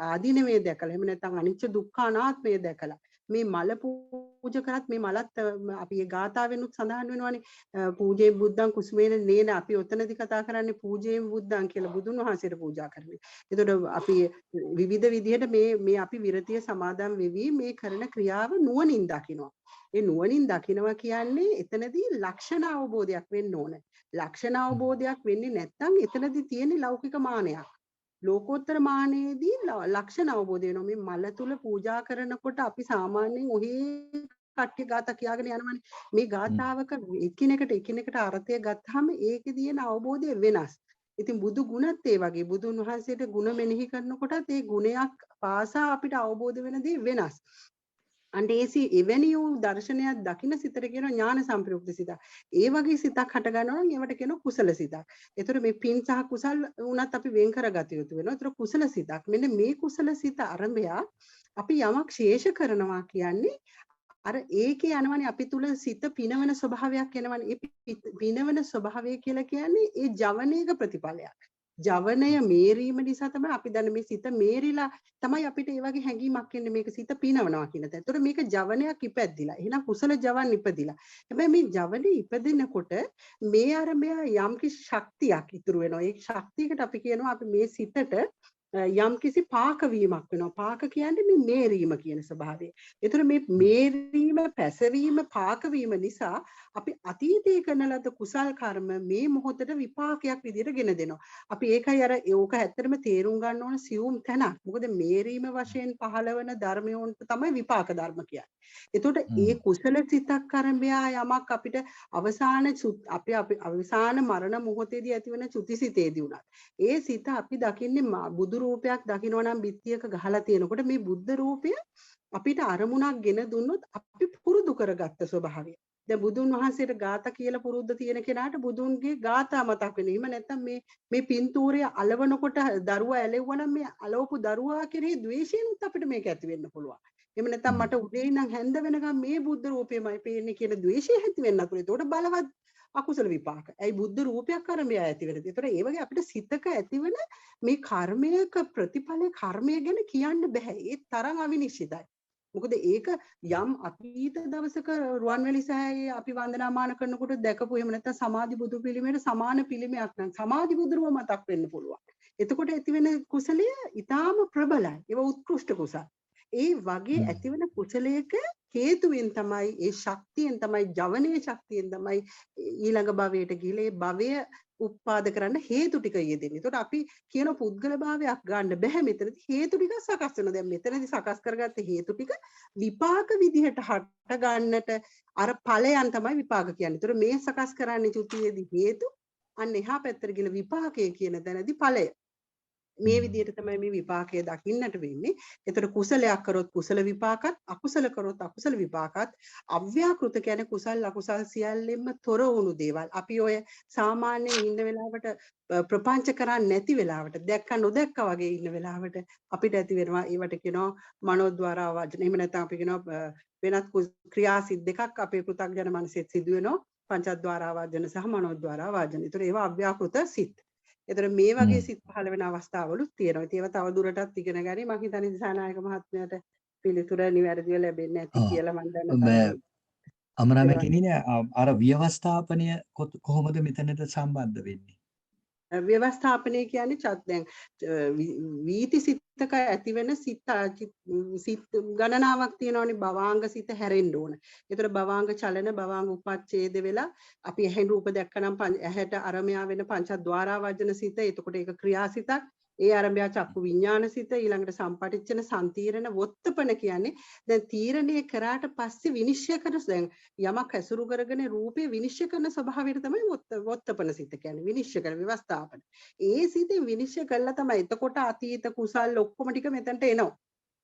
ආදීනවේ දැකලා එහෙම නැත්නම් අනිච්ච දුක්ඛ අනාත්මය දැකලා මේ මල පූජා කරත් මේ මලත් අපි ඒ ගාථාවෙනුත් සඳහන් වෙනවානේ පූජේ බුද්ධං කුසුමේන නේන අපි ඔතනදී කතා කරන්නේ පූජේම බුද්ධං කියලා බුදුන් වහන්සේට පූජා කරන්නේ. එතකොට අපි විවිධ විදිහට මේ අපි විරතිය සමාදන් වෙවි මේ කරන ක්‍රියාව නුවණින් දකිනවා. ඒ නුවණින් දකිනවා කියන්නේ එතනදී ලක්ෂණ අවබෝධයක් වෙන්න ඕනේ. ලක්ෂණ අවබෝධයක් වෙන්නේ නැත්නම් එතනදී තියෙන ලෞකික මානයක්. ලෝකෝත්තර මානයේදී ලක්ෂණ අවබෝධ වෙනවා. මේ මල තුල පූජා කරනකොට අපි සාමාන්‍යයෙන් ඔහේ කට්ටිය ගාථා කියාගෙන යනවානේ. මේ ගාථාවක එකිනෙකට අර්ථය ගත්තාම ඒකේ තියෙන අවබෝධය වෙනස්. ඉතින් බුදු ගුණත් ඒ වගේ බුදුන් වහන්සේට ගුණ මෙනෙහි කරනකොටත් ඒ ගුණයක් පාසා අපිට අවබෝධ වෙන දේ වෙනස්. අන්ඩේසි එවැනි වූ දර්ශනයක් දකින්න සිතට කියන ඥාන සංප්‍රයුක්ත සිත. ඒ වගේ සිතක් හට ගන්නවා නම් ඒවට කියන කුසල සිතක්. ඒතර මේ පින් සහ කුසල් උනත් අපි වෙන් කරගත යුතු වෙනවා. ඒතර කුසල සිතක්. මෙන්න මේ කුසල සිත ආරම්භය අපි යමක් ශේෂ කරනවා කියන්නේ අර ඒකේ යනවනේ අපි තුල සිත පිනවන ස්වභාවයක් එනවනේ. ඒ පිනවන ස්වභාවය කියලා කියන්නේ ඒ ජවනයේක ප්‍රතිඵලයක්. ජවනය මේරීම නිසා තමයි අපි දන්නේ මේ සිත මේරිලා තමයි අපිට ඒ වගේ හැඟීමක් එන්නේ මේක සිත පිනවනවා කියන තැන. ඒතකොට මේක ජවනයක් ඉපැද්දිලා. එහෙනම් කුසල ජවන් ඉපදිලා. හැබැයි මේ ජවනේ ඉපදිනකොට මේ ආරම්භය යම්කිසි ශක්තියක් ඉතුරු වෙනවා. ඒ ශක්තියකට අපි කියනවා අපි මේ සිතට යම්කිසි පාක වීමක් වෙනවා. පාක කියන්නේ මේ මේරීම කියන ස්වභාවය. ඒතර මේ මේරීම, පැසවීම, පාක වීම නිසා අපි අතීතයේ කරන ලද කුසල් කර්ම මේ මොහොතට විපාකයක් විදිහට ගෙන දෙනවා. අපි ඒකයි අර ඕක ඇත්තටම තේරුම් ගන්න ඕන සියුම් තැනක්. මොකද මේරීම වශයෙන් පහළවන ධර්මයෝන්ට තමයි විපාක ධර්ම කියන්නේ. එතකොට ඒ කුසල සිතක් කරඹයා යමක් අපිට අවසාන අවසාන මරණ මොහොතේදී ඇතිවන චුතිසිතේදී උනත් ඒ සිත අපි දකින්නේ බුදු රූපයක් දකින්න නම් බිත්තියක ගහලා තියෙනකොට මේ බුද්ධ රූපය අපිට අරමුණක් ගෙන දුන්නොත් අපි පුරුදු කරගත්ත ස්වභාවය. දැන් බුදුන් වහන්සේට ගාථා කියලා පුරුද්ද තියෙන කෙනාට බුදුන්ගේ ගාථා මතක් වෙනවා. එහෙම නැත්නම් මේ පින්තූරය අලවනකොට දරුවා ඇලෙවුවා නම් මේ අලවපු දරුවා කෙරෙහි ද්වේෂයෙන්ත් අපිට මේක ඇති වෙන්න පුළුවන්. එහෙම නැත්නම් මට උදේ ඉඳන් හැන්ද වෙනකම් මේ බුද්ධ රූපෙමයි පේන්නේ කියන ද්වේෂය ඇති වෙන්න පුළුවන්. ඒකට බලවත් අකුසල විපාක. ඇයි බුද්ධ රූපයක් අරඹය ඇති වෙනද? ඒතර ඒ වගේ අපිට සිතක ඇතිවන මේ කර්මයක ප්‍රතිඵලයේ කර්මය ගැන කියන්න බෑ. ඒ තරම් අවිනිශ්චිතයි. මොකද ඒක යම් අතීත දවසක රුවන්වැලි සෑයේ අපි වන්දනාමාන කරනකොට දැකපු එහෙම නැත්නම් සමාධි බුදු පිළිමයට සමාන පිළිමයක් නම් සමාධි බුදුරුව මතක් වෙන්න පුළුවන්. එතකොට ඇතිවෙන කුසලය ඊටාම ප්‍රබලයි. ඒක උත්කෘෂ්ඨ කුසල. ඒ වගේ ඇතිවන කුසලයක හේතුවෙන් තමයි ඒ ශක්තියෙන් තමයි ජවනීය ශක්තියෙන් තමයි ඊළඟ භවයට ගිහලා ඒ භවය උත්පාද කරන්න හේතු ටික යෙදෙන්නේ. ඒකට අපි කියන පුද්ගල භාවයක් ගන්න බෑ මෙතනදී හේතු ටික සකස් වෙනවා. දැන් මෙතනදී සකස් කරගත්ත හේතු ටික විපාක විදිහට හට ගන්නට අර ඵලයන් තමයි විපාක කියන්නේ. ඒතර මේ සකස් කරන්නේ චුතියේදී හේතු අන්න එහා පැත්තට ගිහලා විපාකය කියන තැනදී ඵලය. මේ විදිහට තමයි මේ විපාකය දකින්නට වෙන්නේ. ඒතර කුසලයක් කරොත් කුසල විපාකත්, අකුසල කරොත් අකුසල විපාකත්, අව්‍යාකෘත කියන්නේ කුසල අකුසල් සියල්ලෙන්ම තොර වුණු දේවල්. අපි ඔය සාමාන්‍යයෙන් ඉන්න වෙලාවට ප්‍රපංච කරන්නේ නැති වෙලාවට, දැක්ක නොදැක්ක වගේ ඉන්න වෙලාවට අපිට ඇති වෙනවා ඒවට කියනවා මනෝද්වාර ආවර්ජන. එහෙම නැත්නම් අපි කියනවා වෙනත් ක්‍රියා සිත් දෙකක් අපේ පෘථග්ජන මනසෙත් සිදු වෙනවා. පංචද්වාර ආවර්ජන සහ මනෝද්වාර ආවර්ජන. ඒතර ඒවා අව්‍යාකෘත සිත්. ඒතර මේ වගේ සිත් පහළ වෙන අවස්ථාවලුත් තියෙනවා. ඒවා තව දුරටත් ඉගෙන ගනි. මම හිතන්නේ දිසානායක මහත්මයාට පිළිතුර නිවැරදිව ලැබෙන්නේ නැති කියලා මම දන්නවා.
අමරාමැතිණිනේ අර ව්‍යවස්ථාපනය කොහොමද මෙතනට සම්බන්ධ වෙන්නේ?
ව්‍යවස්ථාපනය කියන්නේ දැන් වීති සිතක ඇති වෙන සිත් ගණනාවක් තියෙනවානේ භවාංග සිත හැරෙන්න ඕන. ඒතර භවාංග චලන භවාංග උපච්ඡේද වෙලා අපි ඇහෙන් රූප දැක්කනම් ඇහැට අරමයා වෙන පංචද්වාරා වජන සිත. එතකොට ඒක ක්‍රියාසිතක්. ඒ ආරම්භය චක්කු විඥාන සිත ඊළඟට සම්පටිච්ඡන සම්තීරණ වොත්තපන කියන්නේ දැන් තීරණය කරාට පස්සේ විනිශ්චය කරන දැන් යමක් ඇසුරු කරගෙන රූපේ විනිශ්චය කරන ස්වභාවයට තමයි වොත්තපන සිත කියන්නේ විනිශ්චය කරන ව්‍යවස්ථාපන. ඒ සිතේ විනිශ්චය කළා තමයි එතකොට අතීත කුසල් ඔක්කොම ටික මෙතනට එනවා.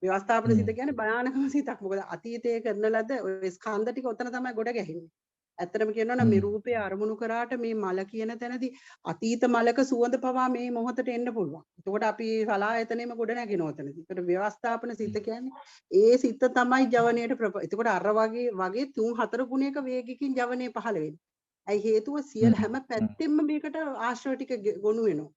ව්‍යවස්ථාපන සිත කියන්නේ භයානකම සිතක්. මොකද අතීතයේ කරන ලද ඔය ස්කන්ධ ටික ඔතන තමයි ගොඩ ගැහෙන්නේ. ඇත්තටම කියනවා නම් මේ රූපය අරමුණු කරාට මේ මල කියන තැනදී අතීත මලක සුවඳ පවා මේ මොහොතට එන්න පුළුවන්. එතකොට අපි සලායතනෙම ගොඩ නැගෙන ඔතනදී. ඒකට ව්‍යවස්ථාපන සිත කියන්නේ ඒ සිත තමයි ජවනයේට එතකොට අර වගේ 3-4 ගුණයක වේගකින් ජවනයේ පහළ වෙන්නේ. ඇයි හේතුව සියලු හැම පැත්තෙම මේකට ආශ්‍රව ටික ගොනු වෙනවා.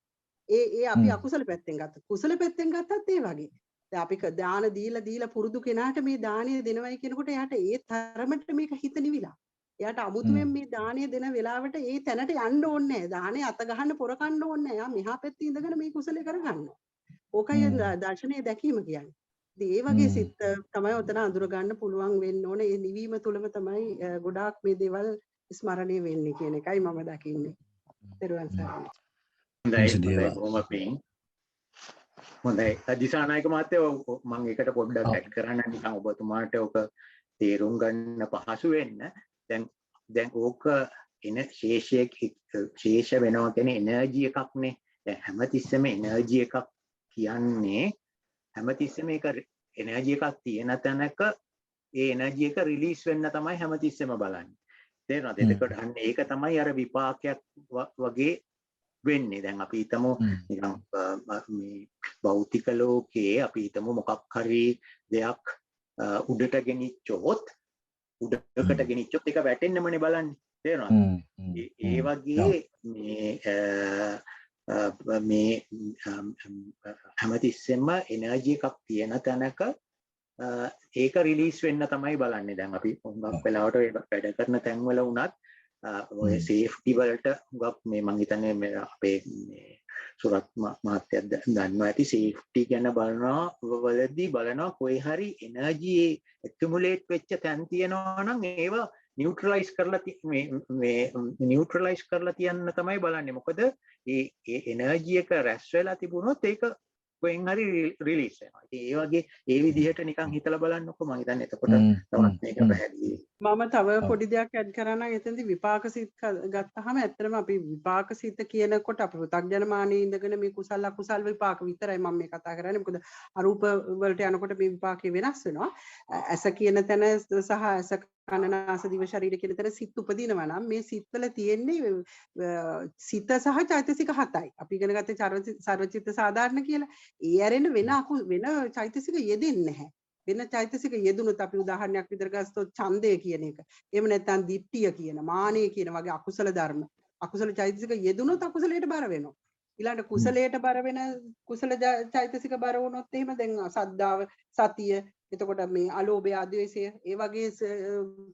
ඒ අපි අකුසල පැත්තෙන් ගත්තා. කුසල පැත්තෙන් ගත්තත් ඒ වගේ. දැන් අපි දාන දීලා පුරුදු කෙනාට මේ දාණය දෙනවයි කියනකොට එයාට ඒ තරමට මේක හිත නිවිලා. එයාට අමුතුවෙන් මේ දාණය දෙන වෙලාවට ඒ තැනට යන්න ඕනේ නැහැ. දාණය අත ගහන්න පොර කන්න ඕනේ නැහැ. එයා මෙහා පැත්තේ ඉඳගෙන මේ කුසලයේ කරගන්නවා. ඕකයි දර්ශනයේ දැකීම කියන්නේ. ඉතින් ඒ වගේ සිත් තමයි උතන අඳුර ගන්න පුළුවන් වෙන්න ඕනේ. ඒ නිවීම තුළම තමයි ගොඩාක් මේ දේවල් ස්මරණය වෙන්නේ කියන එකයි මම දකින්නේ. ත්වන් සරණයි.
හොඳයි දිසානායක මහත්තයා මම ඒකට පොඩ්ඩක් ඇඩ් කරන්න නිකන් ඔබතුමාට ඔක තේරුම් ගන්න පහසු වෙන්න. දැන් ඕක එන ශේෂ වෙනවා කියන්නේ එනර්ජි එකක්නේ. දැන් හැමතිස්සෙම එනර්ජි එකක් කියන්නේ හැමතිස්සෙම ඒක එනර්ජි එකක් තියෙන තැනක ඒ එනර්ජි එක රිලීස් වෙන්න තමයි හැමතිස්සෙම බලන්නේ. තේරෙනවද? එතකොට අන්න ඒක තමයි අර විපාකයක් වගේ වෙන්නේ. දැන් අපි හිතමු නිකන් මේ භෞතික ලෝකයේ අපි හිතමු මොකක් හරි දෙයක් උඩට ගෙනිච්චොත් උඩකට ගෙනිච්චොත් ඒක වැටෙන්නමනේ බලන්නේ. තේරෙනවද? ඒ වගේ මේ හැමතිස්සෙම එනර්ජි එකක් තියෙන තැනක ඒක රිලීස් වෙන්න තමයි බලන්නේ. දැන් අපි හුඟක් වෙලාවට වැඩ කරන තැන්වල වුණත් ඔය සේෆ්ටි වලට හුඟක් මේ මං හිතන්නේ මේ අපේ මේ සුරත් මහත්තයා දන්නවා ඇති සේෆ්ටි ගැන බලනවා කොයි හරි එනර්ජි ඇකියුමුලේට් වෙච්ච තැන් තියෙනවා නම් ඒවා නියුට්‍රලයිස් කරලා තියන්න තමයි බලන්නේ. මොකද ඒ එනර්ජි එක රැස් වෙලා තිබුණොත් ඒක කොහෙන් හරි රිලීස් වෙනවා. ඒ වගේ ඒ විදිහට නිකන් හිතලා බලන්නකො. මම හිතන්නේ එතකොට තවත් මේක පැහැදිලි.
මම තව පොඩි දෙයක් ඇඩ් කරනවා. එතෙන්දී විපාක සිත් ගත්තාම ඇත්තටම අපි විපාක සිත් කියනකොට අපි පෘථග්ජන මානෙ ඉඳගෙන මේ කුසල අකුසල් විපාක විතරයි මම මේ කතා කරන්නේ. මොකද අරූප වලට යනකොට මේ විපාකේ වෙනස් වෙනවා. ඇස කියන තැන සහ ඇස කනනාස දිව ශරීර කියන තැන සිත් උපදිනවා නම් මේ සිත්වල තියෙන්නේ සිත සහ චෛතසික 7යි. අපි ඉගෙන ගත්තේ සර්වචිත්ත සාධාරණ කියලා. ඒ ඇරෙන වෙන චෛතසික යෙදෙන්නේ නැහැ. වෙන චෛතසික යෙදුනොත් අපි උදාහරණයක් විදිහට ගත්තොත් ඡන්දය කියන එක. එහෙම නැත්නම් දිට්ඨිය කියන, මානය කියන වගේ අකුසල ධර්ම. අකුසල චෛතසික යෙදුනොත් අකුසලයට බර වෙනවා. ඊළඟට කුසලයට බර වෙන කුසල චෛතසික බර වුණොත් එහෙම දැන් සද්ධාව, සතිය, එතකොට මේ අලෝභය, ආද්වේෂය ඒ වගේ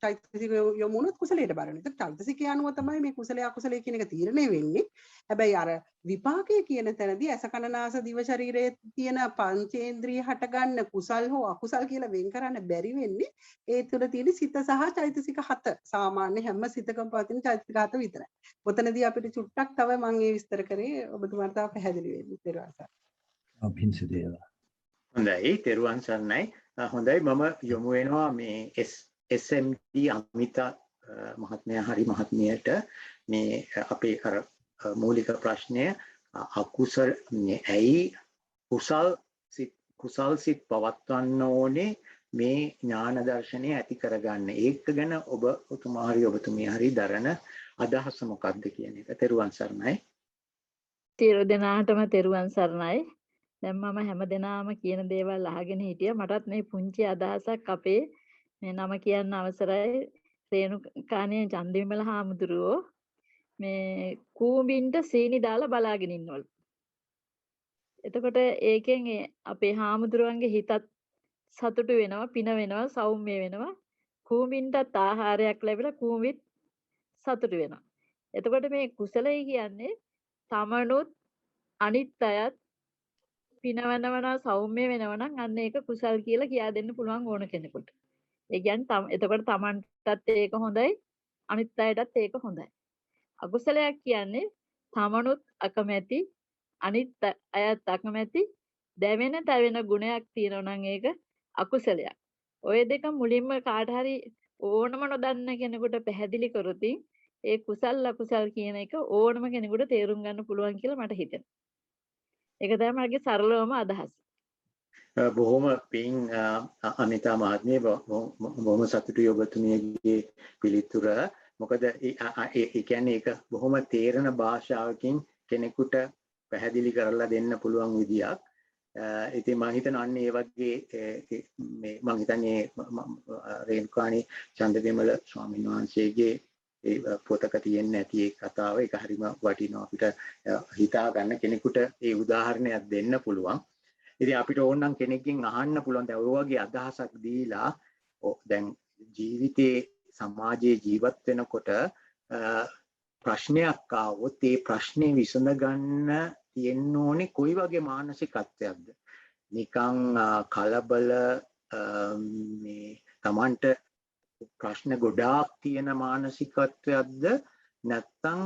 චෛතසික යොමු වුණොත් කුසලයට බර වෙනවා. ඒක චෛතසිකය අනුව තමයි මේ කුසලයේ අකුසලයේ කියන එක තීරණය වෙන්නේ. හැබැයි අර විපාකයේ කියන තැනදී ඇස කන නාස දිව ශරීරයේ තියෙන පංචේන්ද්‍රිය හට ගන්න කුසල් හෝ අකුසල් කියලා වෙන් කරන්න බැරි වෙන්නේ ඒ තුළ තියෙන සිත සහ චෛතසික 7. සාමාන්‍ය හැම සිතකම පවතින චෛතසික 7 විතරයි. ඔතනදී අපිට චුට්ටක් තව මම ඒ විස්තර කරේ ඔබතුමාට තව පැහැදිලි වෙන්න. ත්වන් සර්.
අභින්සදේවා.
හොඳයි තෙරුවන් සරණයි. හොඳයි මම යොමු වෙනවා මේ SMD අමිතා මහත්මයා හරි මහත්මියට මේ අපේ අර මූලික ප්‍රශ්නය අකුසල ඇයි කුසල් සිත් පවත්වන්න ඕනේ මේ ඥාන දර්ශනය ඇති කරගන්න. ඒක ගැන ඔබතුමා හරි ඔබතුමිය හරි දරන අදහස මොකක්ද කියන එක. තෙරුවන් සරණයි.
සියලු දෙනාටම තෙරුවන් සරණයි. දැන් මම හැමදෙනාම කියන දේවල් අහගෙන හිටියා. මටත් මේ පුංචි අදහසක් අපේ මේ නම කියන්න අවසරයි. රේණුකාණේ චන්දිවිමල හාමුදුරුවෝ මේ කූඹින්ට සීනි දාලා බලාගෙන ඉන්නවලු. එතකොට ඒකෙන් අපේ හාමුදුරුවන්ගේ හිතත් සතුටු වෙනවා, පින වෙනවා, සෞම්‍ය වෙනවා. කූඹින්ටත් ආහාරයක් ලැබිලා කූඹිත් සතුටු වෙනවා. එතකොට මේ කුසලයි කියන්නේ තමනුත් අනිත් අයත් පිනවනවා සෞම්‍ය වෙනවා නම් අන්න ඒක කුසල් කියලා කියා දෙන්න පුළුවන් ඕන කෙනෙකුට. ඒ කියන්නේ එතකොට තමන්ටත් ඒක හොඳයි අනිත් අයටත් ඒක හොඳයි. අකුසලයක් කියන්නේ තමනුත් අකමැති අනිත් අයත් අකමැති දැවෙන තැවෙන ගුණයක් තියෙනවා නම් ඒක අකුසලයක්. ඔය දෙක මුලින්ම කාට හරි ඕනම නොදන්න කෙනෙකුට පැහැදිලි කරොත් ඒ කුසල් අකුසල් කියන එක ඕනම කෙනෙකුට තේරුම් ගන්න පුළුවන් කියලා මට හිතෙනවා. ඒක තමයි මගේ සරලවම අදහස.
බොහොම පිං අනිතා මහත්මිය බොහොම සතුටුයි ඔබතුමියගේ පිළිතුර. මොකද ඒ කියන්නේ ඒක බොහොම තේරෙන භාෂාවකින් කෙනෙකුට පැහැදිලි කරලා දෙන්න පුළුවන් විදියක්. ඉතින් මම හිතනවා අන්න ඒ වගේ මේ මම හිතන්නේ රේණුකාණී චන්දවිමල ස්වාමීන් වහන්සේගේ ඒ පොතක තියෙන නැති ඒ කතාව ඒක හරිම වටිනවා අපිට හිතා ගන්න කෙනෙකුට ඒ උදාහරණයක් දෙන්න පුළුවන්. ඉතින් අපිට ඕන නම් කෙනෙක්ගෙන් අහන්න පුළුවන් දැන් ඔය වගේ අදහසක් දීලා දැන් ජීවිතේ සමාජයේ ජීවත් වෙනකොට ප්‍රශ්නයක් ආවොත් ඒ ප්‍රශ්නේ විසඳ ගන්න තියෙන්න ඕනේ කොයි වගේ මානසිකත්වයක්ද? නිකන් කලබල මේ Tamanට ප්‍රශ්න ගොඩාක් තියෙන මානසිකත්වයක්ද නැත්නම්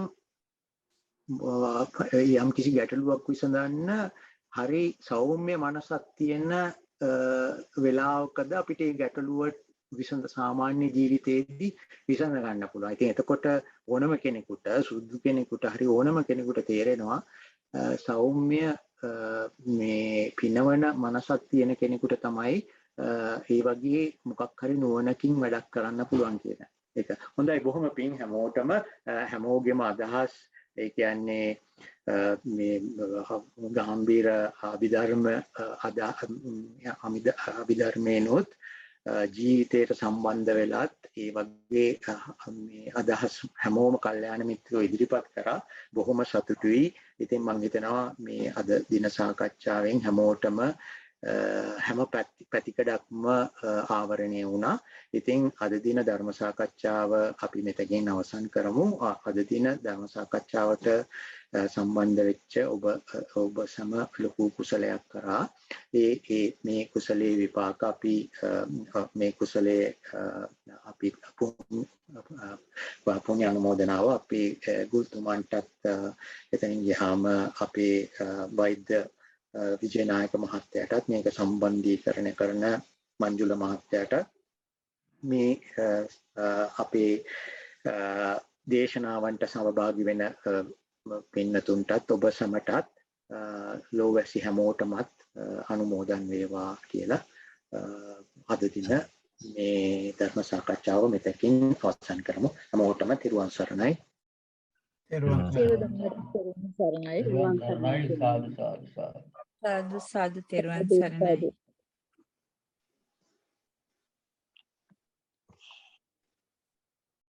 යම් කිසි ගැටලුවක් විසඳන්න හරි සෞම්‍ය මනසක් තියෙන වෙලාවකද අපිට මේ ගැටලුව විසඳ සාමාන්‍ය ජීවිතේදී විසඳ ගන්න පුළුවන්. ඉතින් එතකොට ඕනම කෙනෙකුට සුදු කෙනෙකුට හරි ඕනම කෙනෙකුට තේරෙනවා සෞම්‍ය මේ පිනවන මනසක් තියෙන කෙනෙකුට තමයි ඒ වගේ මොකක් හරි නුවණකින් වැඩක් කරන්න පුළුවන් කියන එක. හොඳයි බොහොම පිං හැමෝටම හැමෝගෙම අදහස් ඒ කියන්නේ මේ ගාම්භීර අභිධර්මේනොත් ජීවිතයට සම්බන්ධ වෙලත් ඒ වගේ මේ අදහස් හැමෝම කල්යාණ මිත්‍රයෝ ඉදිරිපත් කරා බොහොම සතුටුයි. ඉතින් මම හිතනවා මේ අද දින සාකච්ඡාවෙන් හැමෝටම හැම පැතිකඩක්ම ආවරණය වුණා. ඉතින් අද දින ධර්ම සාකච්ඡාව අපි මෙතකින් අවසන් කරමු. අද දින ධර්ම සාකච්ඡාවට සම්බන්ධ වෙච්ච ඔබ සම ලොකු කුසලයක් කරා. මේ කුසලයේ විපාක අපි මේ කුසලයේ අපි පුණ්‍ය අනුමෝදනාව අපි ගුරුතුමන්ටත් එතනින් ගියාම අපේ වෛද්‍ය විජේනායක මහත්තයාටත් මේක සම්බන්ධීකරණය කරන මංජුල මහත්තයාට මේ අපේ දේශනාවන්ට සහභාගී වෙන පින්නතුන්ටත් ඔබ සමටත් ලෝවැසි හැමෝටමත් අනුමෝදන් වේවා කියලා අද දින මේ ධර්ම සාකච්ඡාව මෙතකින් අවසන් කරමු. හැමෝටම තෙරුවන් සරණයි.
තෙරුවන්
සරණයි.
සාදු සාදු සාදු.
සාදු සාදු තෙරුවන් සරණයි.